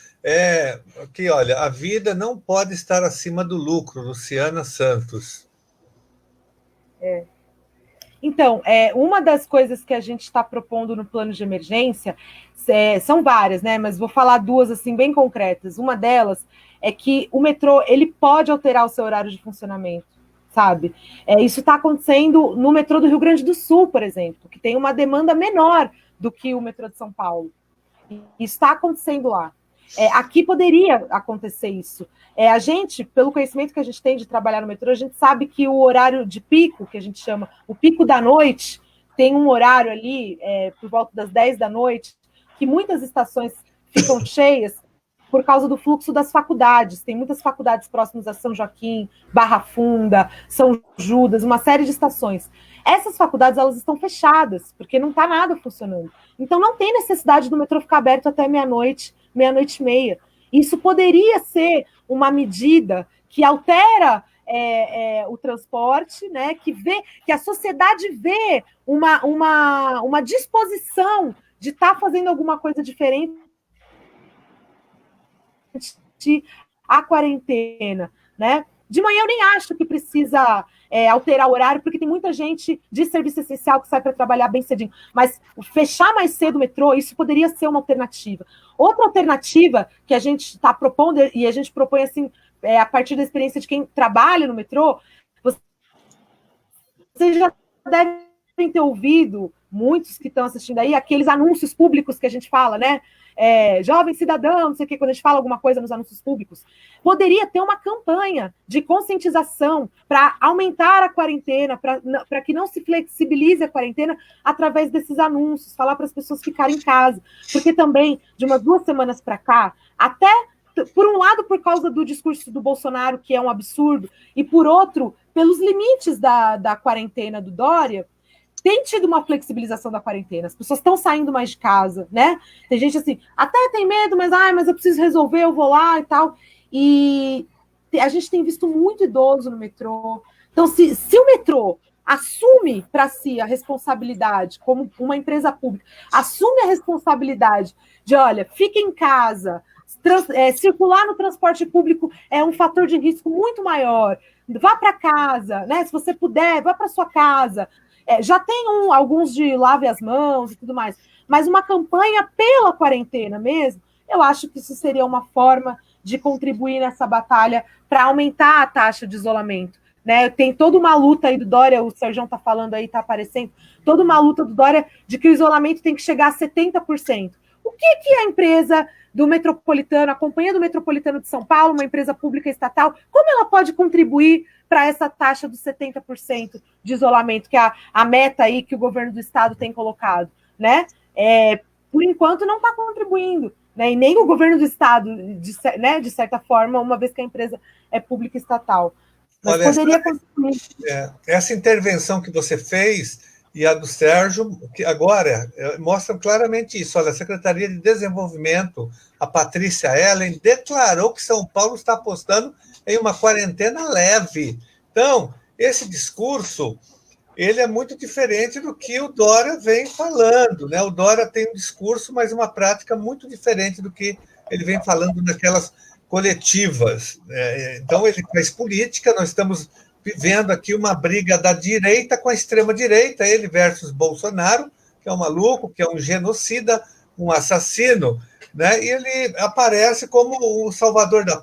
A: aqui, olha, a vida não pode estar acima do lucro, Luciana Santos.
B: Então, uma das coisas que a gente está propondo no plano de emergência são várias, né? Mas vou falar duas assim bem concretas. Uma delas é que o metrô ele pode alterar o seu horário de funcionamento, sabe? Isso está acontecendo no metrô do Rio Grande do Sul, por exemplo, que tem uma demanda menor do que o metrô de São Paulo. Isso está acontecendo lá. Aqui poderia acontecer isso. A gente, pelo conhecimento que a gente tem de trabalhar no metrô, a gente sabe que o horário de pico, que a gente chama o pico da noite, tem um horário ali, por volta das 10 da noite, que muitas estações ficam cheias por causa do fluxo das faculdades. Tem muitas faculdades próximas a São Joaquim, Barra Funda, São Judas, uma série de estações. Essas faculdades, elas estão fechadas, porque não está nada funcionando. Então, não tem necessidade do metrô ficar aberto até meia-noite, meia-noite e meia. Isso poderia ser uma medida que altera o transporte, né? Que a sociedade vê uma disposição de estar fazendo alguma coisa diferente a quarentena, né? De manhã eu nem acho que precisa alterar o horário, porque tem muita gente de serviço essencial que sai para trabalhar bem cedinho. Mas fechar mais cedo o metrô, isso poderia ser uma alternativa. Outra alternativa que a gente está propondo, e a gente propõe assim, a partir da experiência de quem trabalha no metrô, vocês já devem ter ouvido, muitos que estão assistindo aí, aqueles anúncios públicos que a gente fala, né? Jovem cidadão, não sei o que, quando a gente fala alguma coisa nos anúncios públicos, poderia ter uma campanha de conscientização para aumentar a quarentena, para que não se flexibilize a quarentena através desses anúncios, falar para as pessoas ficarem em casa, porque também, de umas 2 semanas para cá, até, por um lado, por causa do discurso do Bolsonaro, que é um absurdo, e por outro, pelos limites da quarentena do Dória, tem tido uma flexibilização da quarentena, as pessoas estão saindo mais de casa, né? Tem gente assim, até tem medo, mas eu preciso resolver, eu vou lá e tal. E a gente tem visto muito idoso no metrô. Então, se o metrô assume para si a responsabilidade, como uma empresa pública, assume a responsabilidade de, olha, fica em casa, circular no transporte público é um fator de risco muito maior, vá para casa, né? Se você puder, vá para sua casa. Já tem alguns de lave as mãos e tudo mais, mas uma campanha pela quarentena mesmo, eu acho que isso seria uma forma de contribuir nessa batalha para aumentar a taxa de isolamento, né? Tem toda uma luta aí do Dória, o Sérgio está falando aí, está aparecendo, toda uma luta do Dória de que o isolamento tem que chegar a 70%. O que a empresa do Metropolitano, a Companhia do Metropolitano de São Paulo, uma empresa pública estatal, como ela pode contribuir para essa taxa dos 70% de isolamento, que é a meta aí que o governo do estado tem colocado, né? Por enquanto não está contribuindo, né? E nem o governo do estado, de certa forma, uma vez que a empresa é pública estatal. Mas
A: olha,
B: poderia contribuir.
A: Essa intervenção que você fez e a do Sérgio, que agora mostram claramente isso. Olha, a Secretaria de Desenvolvimento, a Patrícia Ellen, declarou que São Paulo está apostando em uma quarentena leve. Então, esse discurso ele é muito diferente do que o Dória vem falando, né? O Dória tem um discurso, mas uma prática muito diferente do que ele vem falando naquelas coletivas. Então, ele faz política, nós estamos vivendo aqui uma briga da direita com a extrema-direita, ele versus Bolsonaro, que é um maluco, que é um genocida, um assassino, né? E ele aparece como o salvador da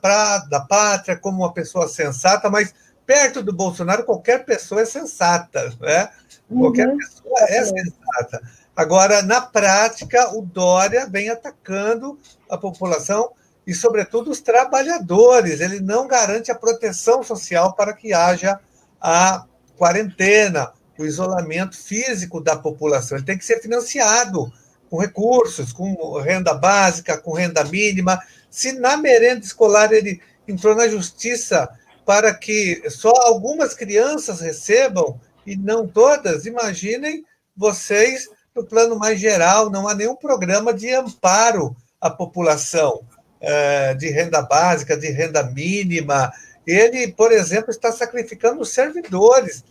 A: pátria, como uma pessoa sensata, mas perto do Bolsonaro, qualquer pessoa é sensata, né? Qualquer pessoa é sensata. Agora, na prática, o Dória vem atacando a população e, sobretudo, os trabalhadores. Ele não garante a proteção social para que haja a quarentena, o isolamento físico da população. Ele tem que ser financiado com recursos, com renda básica, com renda mínima. Se na merenda escolar ele entrou na justiça para que só algumas crianças recebam e não todas, imaginem vocês no plano mais geral, não há nenhum programa de amparo à população, de renda básica, de renda mínima. Ele, por exemplo, está sacrificando os servidores,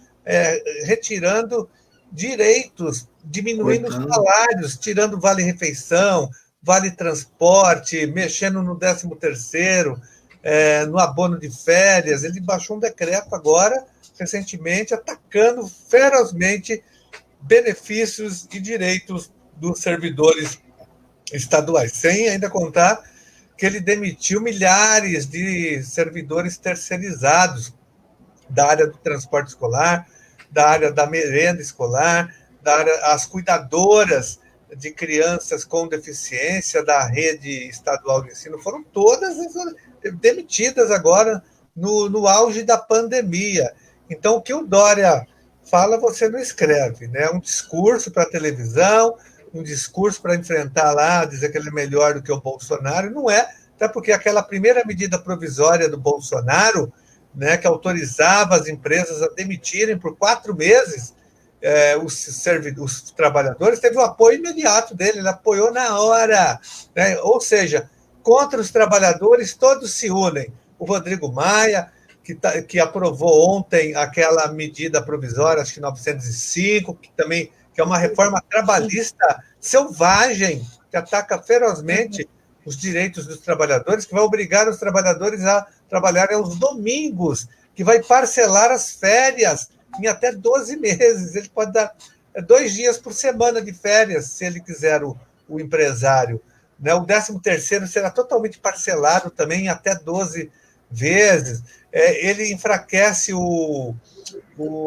A: retirando direitos, diminuindo os salários, tirando vale-refeição, vale-transporte, mexendo no 13º, no abono de férias. Ele baixou um decreto agora, recentemente, atacando ferozmente benefícios e direitos dos servidores estaduais, sem ainda contar que ele demitiu milhares de servidores terceirizados da área do transporte escolar, da área da merenda escolar, as cuidadoras de crianças com deficiência da rede estadual de ensino, foram todas demitidas agora no auge da pandemia. Então, o que o Dória fala, você não escreve, né? Um discurso para a televisão, um discurso para enfrentar lá, dizer que ele é melhor do que o Bolsonaro, não é, até porque aquela primeira medida provisória do Bolsonaro, né, que autorizava as empresas a demitirem por 4 meses os trabalhadores, teve o apoio imediato dele, ele apoiou na hora, né? Ou seja, contra os trabalhadores todos se unem. O Rodrigo Maia, que aprovou ontem aquela medida provisória, acho que 905, que é uma reforma trabalhista selvagem, que ataca ferozmente os direitos dos trabalhadores, que vai obrigar os trabalhadores a trabalharem aos domingos, que vai parcelar as férias em até 12 meses. Ele pode dar 2 dias por semana de férias, se ele quiser, o empresário. Né? O 13º será totalmente parcelado também em até 12 vezes. Ele enfraquece o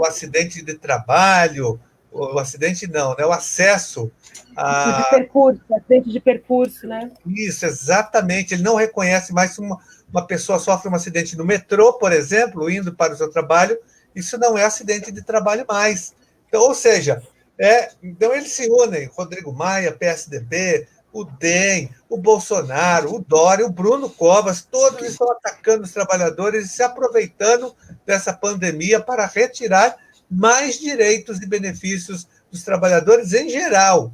A: acidente de trabalho, o acidente não, né? O acesso
B: a... acidente de percurso, né?
A: Isso, exatamente. Ele não reconhece mais uma pessoa sofre um acidente no metrô, por exemplo, indo para o seu trabalho, isso não é acidente de trabalho mais. Então, ou seja, então eles se unem, Rodrigo Maia, PSDB, o DEM, o Bolsonaro, o Dória, o Bruno Covas, todos estão atacando os trabalhadores e se aproveitando dessa pandemia para retirar mais direitos e benefícios dos trabalhadores em geral,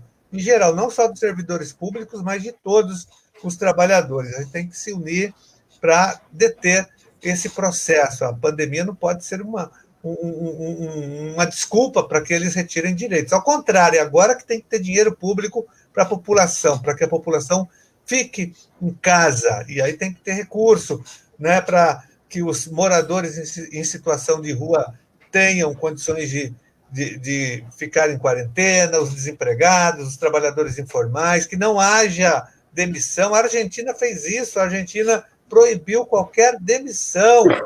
A: não só dos servidores públicos, mas de todos os trabalhadores. A gente tem que se unir para deter esse processo. A pandemia não pode ser uma desculpa para que eles retirem direitos. Ao contrário, agora que tem que ter dinheiro público para a população, para que a população fique em casa, e aí tem que ter recurso, né, para que os moradores em situação de rua tenham condições de ficar em quarentena, os desempregados, os trabalhadores informais, que não haja demissão. A Argentina fez isso, a Argentina proibiu qualquer demissão, né,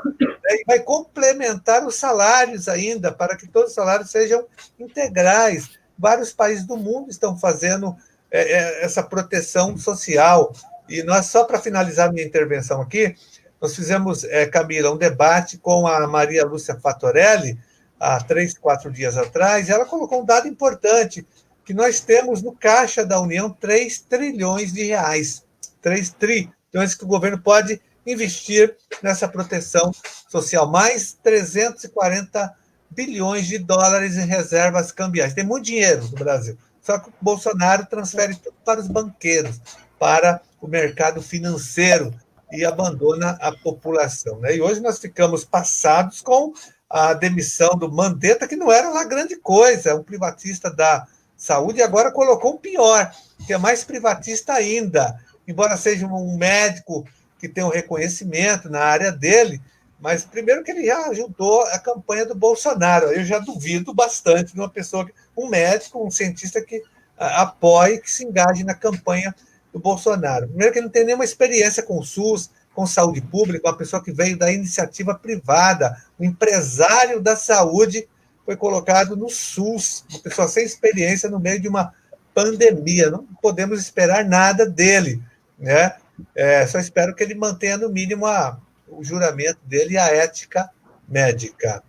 A: e vai complementar os salários ainda, para que todos os salários sejam integrais. Vários países do mundo estão fazendo essa proteção social. E nós, só para finalizar minha intervenção aqui, nós fizemos, Camila, um debate com a Maria Lúcia Fatorelli, há 3, 4 dias atrás, e ela colocou um dado importante, que nós temos no Caixa da União 3 trilhões de reais. 3 trilhões que o governo pode investir nessa proteção social. Mais 340 bilhões de dólares em reservas cambiais. Tem muito dinheiro no Brasil. Só que o Bolsonaro transfere tudo para os banqueiros, para o mercado financeiro, e abandona a população, né? E hoje nós ficamos passados com a demissão do Mandetta, que não era lá grande coisa, um privatista da saúde, e agora colocou o pior, que é mais privatista ainda, embora seja um médico que tem um reconhecimento na área dele, mas primeiro que ele já ajudou a campanha do Bolsonaro. Eu já duvido bastante de uma pessoa, um médico, um cientista que apoie, que se engaje na campanha do Bolsonaro. Primeiro que ele não tem nenhuma experiência com o SUS, com saúde pública, uma pessoa que veio da iniciativa privada, um empresário da saúde foi colocado no SUS, uma pessoa sem experiência no meio de uma pandemia. Não podemos esperar nada dele, né? Só espero que ele mantenha, no mínimo, o juramento dele e a ética médica.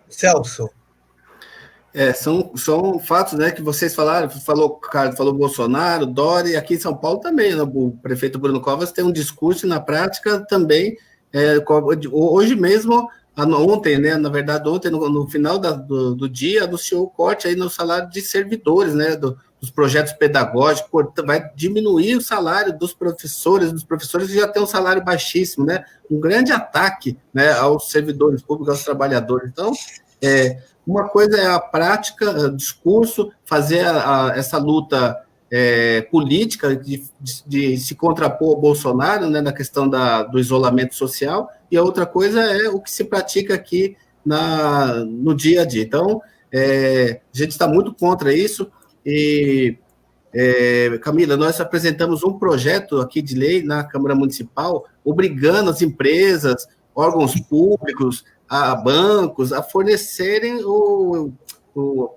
A: Celso.
C: São fatos, né, que vocês falaram, falou Bolsonaro, Dória, aqui em São Paulo também, né, o prefeito Bruno Covas tem um discurso, e na prática também, hoje mesmo, ontem, né, na verdade, ontem, no final do dia, anunciou o corte aí no salário de servidores, né, dos projetos pedagógicos, vai diminuir o salário dos professores que já têm um salário baixíssimo, né, um grande ataque, né, aos servidores públicos, aos trabalhadores. Então, uma coisa é a prática, o discurso, fazer essa luta política de se contrapor ao Bolsonaro, né, na questão do isolamento social, e a outra coisa é o que se pratica aqui no dia a dia. Então, a gente está muito contra isso, e, Camila, nós apresentamos um projeto aqui de lei na Câmara Municipal, obrigando as empresas, órgãos públicos, a bancos a fornecerem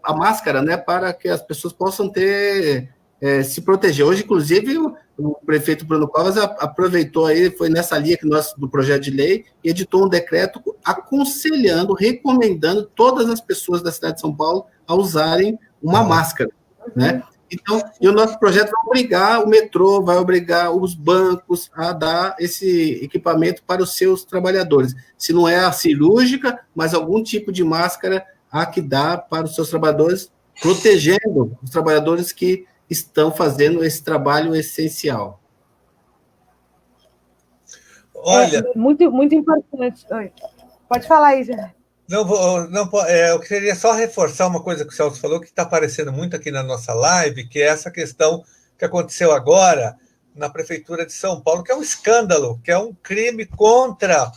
C: a máscara, né, para que as pessoas possam se proteger. Hoje, inclusive, o prefeito Bruno Covas aproveitou aí, foi nessa linha do projeto de lei, e editou um decreto aconselhando, recomendando todas as pessoas da cidade de São Paulo a usarem uma máscara, né? Então, e o nosso projeto vai obrigar o metrô, vai obrigar os bancos a dar esse equipamento para os seus trabalhadores. Se não é a cirúrgica, mas algum tipo de máscara há que dar para os seus trabalhadores, protegendo os trabalhadores que estão fazendo esse trabalho essencial.
A: Olha,
B: muito, muito importante. Oi. Pode falar aí, Jean.
A: Eu queria só reforçar uma coisa que o Celso falou, que está aparecendo muito aqui na nossa live, que é essa questão que aconteceu agora na Prefeitura de São Paulo, que é um escândalo, que é um crime contra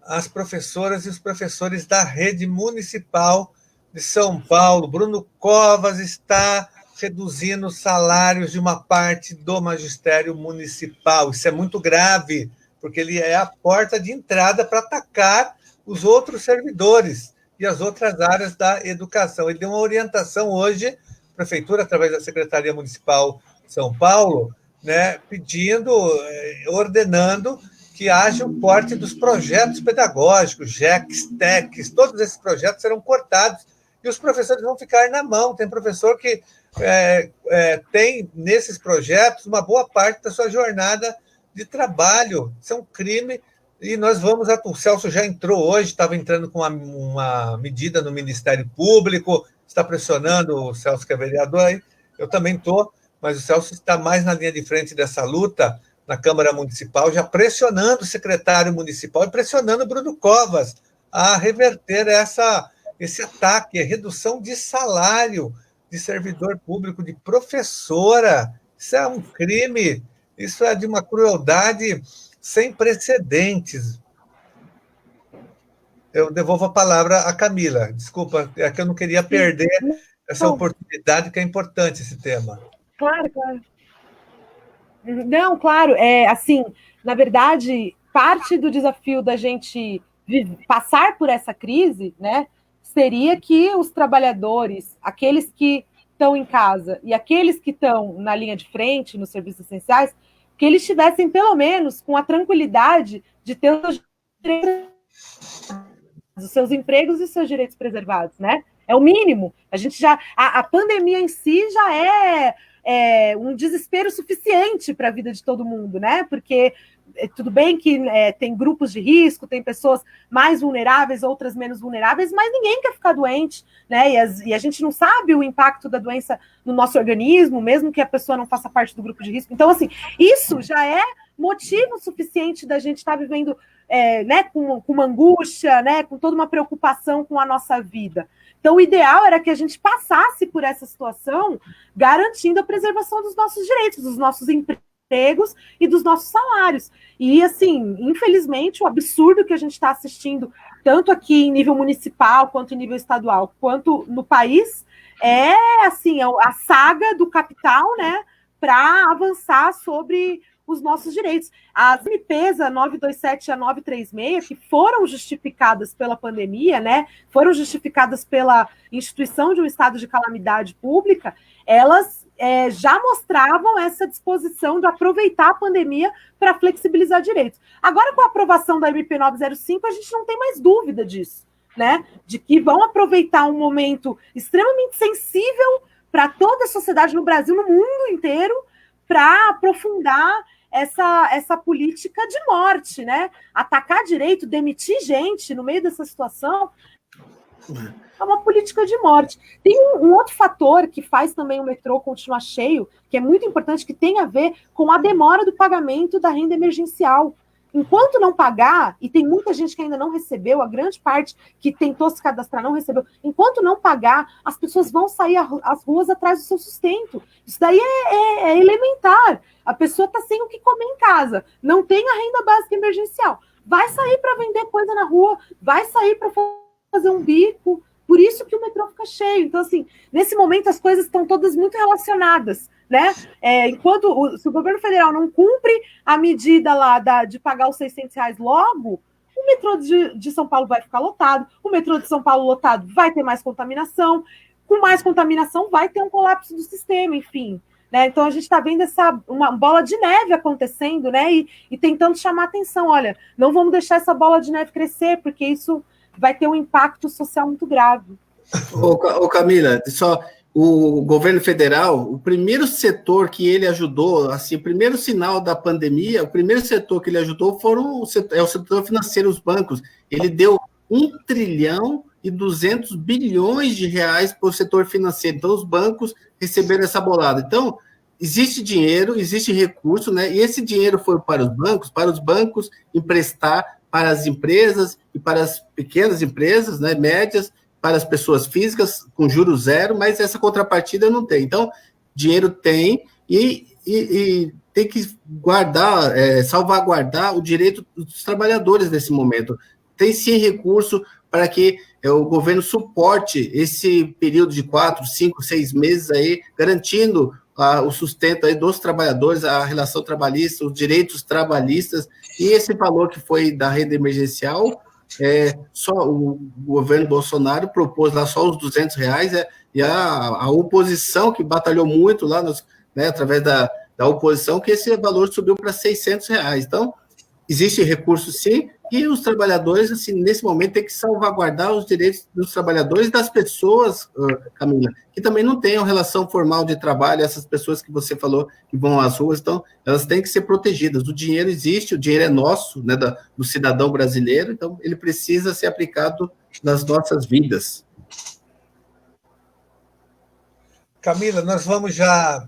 A: as professoras e os professores da rede municipal de São Paulo. Bruno Covas está reduzindo os salários de uma parte do magistério municipal. Isso é muito grave, porque ele é a porta de entrada para atacar os outros servidores e as outras áreas da educação. Ele deu uma orientação hoje, a Prefeitura, através da Secretaria Municipal de São Paulo, né, pedindo, ordenando que haja um corte dos projetos pedagógicos, JECs, TECs, todos esses projetos serão cortados e os professores vão ficar na mão. Tem professor que tem, nesses projetos, uma boa parte da sua jornada de trabalho. Isso é um crime. E nós vamos atuar. O Celso já entrou hoje, estava entrando com uma medida no Ministério Público, está pressionando o Celso, que é vereador, aí. Eu também estou, mas o Celso está mais na linha de frente dessa luta na Câmara Municipal, já pressionando o secretário municipal e pressionando o Bruno Covas a reverter esse ataque, a redução de salário de servidor público, de professora. Isso é um crime, isso é de uma crueldade sem precedentes. Eu devolvo a palavra à Camila. Desculpa, é que eu não queria perder essa oportunidade, que é importante esse tema.
B: Claro, claro. Não, claro, assim, na verdade, parte do desafio da gente passar por essa crise, né, seria que os trabalhadores, aqueles que estão em casa e aqueles que estão na linha de frente, nos serviços essenciais, que eles estivessem, pelo menos, com a tranquilidade de ter os seus empregos e os seus direitos preservados, né? É o mínimo. A pandemia em si já é um desespero suficiente para a vida de todo mundo, né? Porque tudo bem que tem grupos de risco, tem pessoas mais vulneráveis, outras menos vulneráveis, mas ninguém quer ficar doente, né? E a gente não sabe o impacto da doença no nosso organismo, mesmo que a pessoa não faça parte do grupo de risco. Então, assim, isso já é motivo suficiente da gente estar vivendo né, com uma angústia, né, com toda uma preocupação com a nossa vida. Então, o ideal era que a gente passasse por essa situação garantindo a preservação dos nossos direitos, dos nossos empregos e dos nossos salários. E, assim, infelizmente, o absurdo que a gente está assistindo, tanto aqui em nível municipal, quanto em nível estadual, quanto no país, é, assim, a saga do capital, né, para avançar sobre os nossos direitos. As MPs, a 927 e a 936, que foram justificadas pela pandemia, né, foram justificadas pela instituição de um estado de calamidade pública, elas já mostravam essa disposição de aproveitar a pandemia para flexibilizar direitos. Agora, com a aprovação da MP 905, a gente não tem mais dúvida disso, né, de que vão aproveitar um momento extremamente sensível para toda a sociedade no Brasil, no mundo inteiro, para aprofundar essa política de morte, né? Atacar direito, demitir gente no meio dessa situação é uma política de morte. Tem um outro fator que faz também o metrô continuar cheio, que é muito importante, que tem a ver com a demora do pagamento da renda emergencial. Enquanto não pagar, e tem muita gente que ainda não recebeu, a grande parte que tentou se cadastrar não recebeu, enquanto não pagar, as pessoas vão sair às ruas atrás do seu sustento. Isso daí é elementar. A pessoa está sem o que comer em casa, não tem a renda básica emergencial, vai sair para vender coisa na rua, vai sair para fazer um bico, por isso que o metrô fica cheio. Então, assim, nesse momento as coisas estão todas muito relacionadas, né? Se o governo federal não cumpre a medida lá de pagar os R$600 logo, o metrô de São Paulo vai ficar lotado, o metrô de São Paulo lotado vai ter mais contaminação, com mais contaminação vai ter um colapso do sistema, enfim. Né? Então, a gente está vendo uma bola de neve acontecendo, né? E tentando chamar atenção. Olha, não vamos deixar essa bola de neve crescer, porque isso vai ter um impacto social muito grave.
C: Ô Camila, o governo federal, o primeiro setor que ele ajudou, assim, o primeiro sinal da pandemia, o primeiro setor que ele ajudou é o setor financeiro, os bancos. Ele deu 1,2 trilhão para o setor financeiro. Então, os bancos receberam essa bolada. Então, existe dinheiro, existe recurso, né? E esse dinheiro foi para os bancos emprestar para as empresas e para as pequenas empresas, né, médias, para as pessoas físicas com juros zero, mas essa contrapartida não tem. Então, dinheiro tem e tem que guardar, salvaguardar o direito dos trabalhadores nesse momento. Tem sim recurso para que o governo suporte esse período de 4, 5, 6 meses aí, garantindo o sustento aí dos trabalhadores, a relação trabalhista, os direitos trabalhistas, e esse valor que foi da renda emergencial, só o governo Bolsonaro propôs lá só os R$200, e a oposição, que batalhou muito lá, né, através da oposição, que esse valor subiu para R$600. Então, existe recurso sim, e os trabalhadores, assim, nesse momento, têm que salvaguardar os direitos dos trabalhadores e das pessoas, Camila, que também não tenham relação formal de trabalho, essas pessoas que você falou que vão às ruas, então, elas têm que ser protegidas. O dinheiro existe, o dinheiro é nosso, né, do cidadão brasileiro, então ele precisa ser aplicado nas nossas vidas.
A: Camila, nós vamos já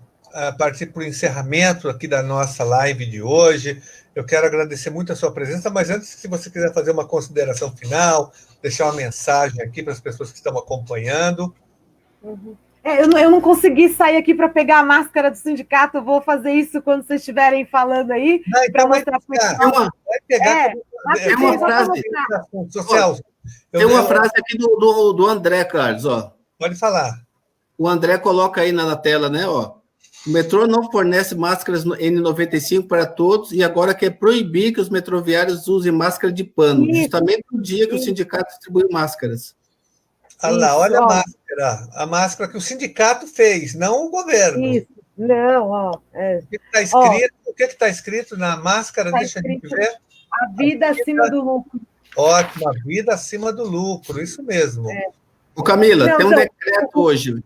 A: partir para o encerramento aqui da nossa live de hoje. Eu quero agradecer muito a sua presença, mas antes, se você quiser fazer uma consideração final, deixar uma mensagem aqui para as pessoas que estão acompanhando.
B: Uhum. Eu não consegui sair aqui para pegar a máscara do sindicato, eu vou fazer isso quando vocês estiverem falando aí, para mostrar como é que
C: tem uma frase. Tem uma frase aqui do André, Carlos, ó.
A: Pode falar.
C: O André coloca aí na tela, né, ó. O metrô não fornece máscaras N95 para todos e agora quer proibir que os metroviários usem máscara de pano, justamente no dia que o sindicato distribuiu máscaras.
A: Olha lá, olha a máscara que o sindicato fez, não o governo.
B: Isso, não, ó.
A: O que está escrito na máscara? Deixa a gente ver.
B: A vida acima do lucro.
A: Ótimo, a vida acima do lucro, isso mesmo.
C: Ô Camila, tem um decreto hoje.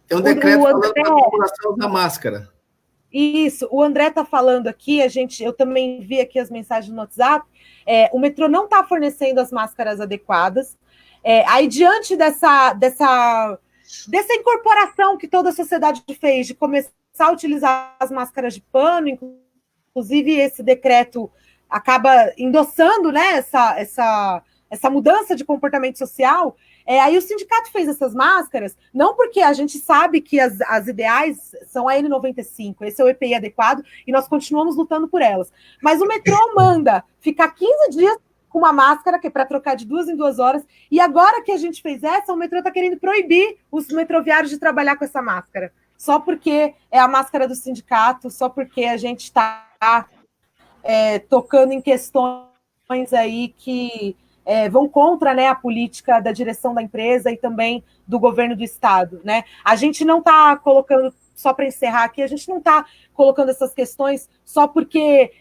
C: Tem um decreto falando da população da máscara.
B: Isso, o André está falando aqui, eu também vi aqui as mensagens no WhatsApp, o metrô não está fornecendo as máscaras adequadas. Aí, diante dessa incorporação que toda a sociedade fez de começar a utilizar as máscaras de pano, inclusive esse decreto acaba endossando, né, essa mudança de comportamento social, aí o sindicato fez essas máscaras, não porque a gente sabe que as ideais são a N95, esse é o EPI adequado, e nós continuamos lutando por elas. Mas o metrô manda ficar 15 dias com uma máscara, que é para trocar de 2 em 2 horas, e agora que a gente fez essa, o metrô está querendo proibir os metroviários de trabalhar com essa máscara, só porque é a máscara do sindicato, só porque a gente está tocando em questões aí que vão contra, né, a política da direção da empresa e também do governo do estado, né? A gente não está colocando, só para encerrar aqui, a gente não está colocando essas questões só porque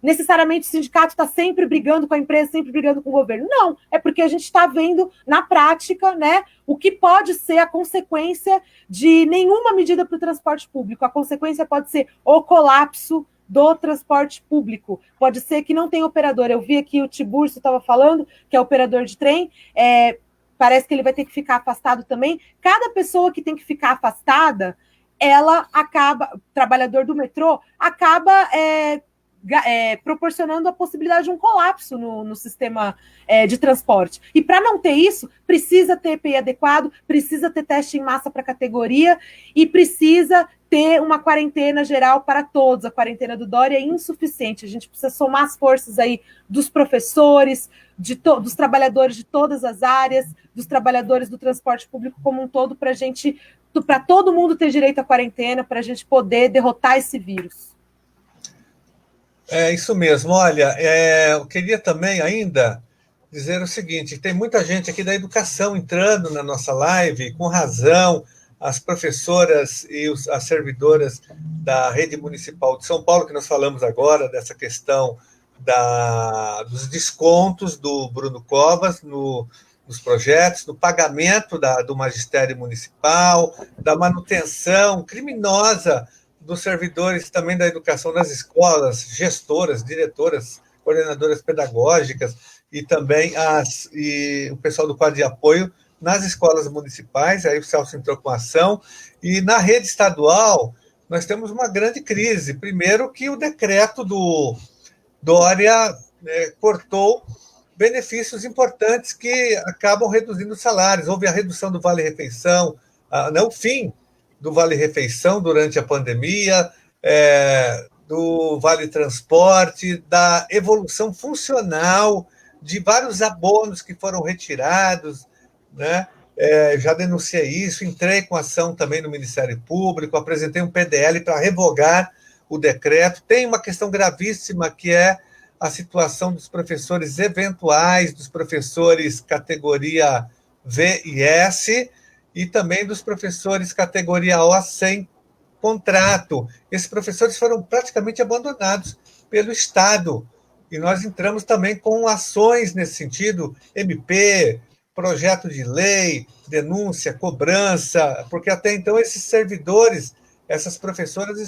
B: necessariamente o sindicato está sempre brigando com a empresa, sempre brigando com o governo. Não, é porque a gente está vendo na prática, né, o que pode ser a consequência de nenhuma medida para o transporte público. A consequência pode ser o colapso do transporte público. Pode ser que não tenha operador. Eu vi aqui o Tiburcio estava falando, que é operador de trem, parece que ele vai ter que ficar afastado também. Cada pessoa que tem que ficar afastada, ela acaba, trabalhador do metrô, acaba proporcionando a possibilidade de um colapso no sistema de transporte. E para não ter isso, precisa ter EPI adequado, precisa ter teste em massa para categoria e precisa ter uma quarentena geral para todos. A quarentena do Dória é insuficiente. A gente precisa somar as forças aí dos professores, dos trabalhadores de todas as áreas, dos trabalhadores do transporte público como um todo, para todo mundo ter direito à quarentena, para a gente poder derrotar esse vírus.
A: É isso mesmo. Olha, eu queria também ainda dizer o seguinte: tem muita gente aqui da educação entrando na nossa live, com razão, as professoras e as servidoras da rede municipal de São Paulo, que nós falamos agora dessa questão dos descontos do Bruno Covas nos projetos, no pagamento do magistério municipal, da manutenção criminosa dos servidores também da educação das escolas, gestoras, diretoras, coordenadoras pedagógicas e também o pessoal do quadro de apoio nas escolas municipais. Aí o Celso entrou com ação. E na rede estadual, nós temos uma grande crise. Primeiro que o decreto do Dória cortou benefícios importantes que acabam reduzindo os salários. Houve a redução do Vale-Refeição, o fim do Vale-Refeição durante a pandemia, do Vale-Transporte, da evolução funcional de vários abonos que foram retirados, né? Já denunciei isso, entrei com ação também no Ministério Público, apresentei um PDL para revogar o decreto. Tem uma questão gravíssima que é a situação dos professores eventuais, dos professores categoria V e S, e também dos professores categoria O sem contrato. Esses professores foram praticamente abandonados pelo Estado, e nós entramos também com ações nesse sentido, MP, projeto de lei, denúncia, cobrança, porque até então esses servidores, essas professoras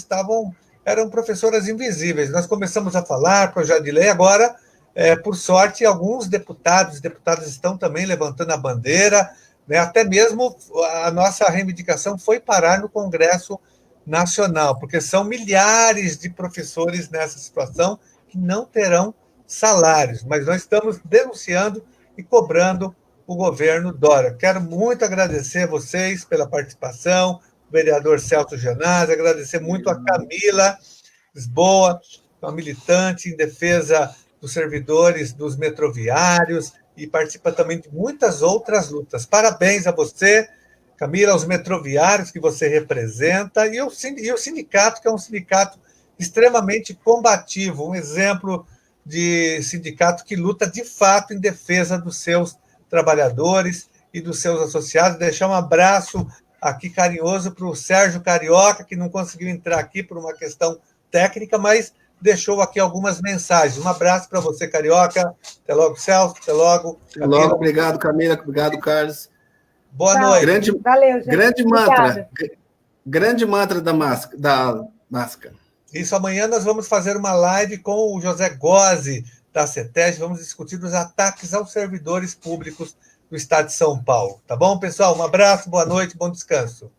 A: eram professoras invisíveis. Nós começamos a falar, projeto de lei, agora, por sorte, alguns deputados estão também levantando a bandeira, né? Até mesmo a nossa reivindicação foi parar no Congresso Nacional, porque são milhares de professores nessa situação que não terão salários, mas nós estamos denunciando e cobrando o governo Dória. Quero muito agradecer a vocês pela participação, o vereador Celso Gianazzi, agradecer muito a Camila Lisboa, uma militante em defesa dos servidores dos metroviários, e participa também de muitas outras lutas. Parabéns a você, Camila, aos metroviários que você representa, e o sindicato, que é um sindicato extremamente combativo, um exemplo de sindicato que luta de fato em defesa dos seus trabalhadores e dos seus associados. Deixar um abraço aqui carinhoso para o Sérgio Carioca, que não conseguiu entrar aqui por uma questão técnica, mas deixou aqui algumas mensagens. Um abraço para você, Carioca. Até logo, Celso. Até logo.
C: Até logo. Obrigado, Camila. Obrigado, Carlos.
A: Boa noite.
C: Valeu, gente. Grande mantra da máscara, máscara.
A: Isso, amanhã nós vamos fazer uma live com o José Gozzi, da CETESB, vamos discutir os ataques aos servidores públicos do Estado de São Paulo. Tá bom, pessoal? Um abraço, boa noite, bom descanso.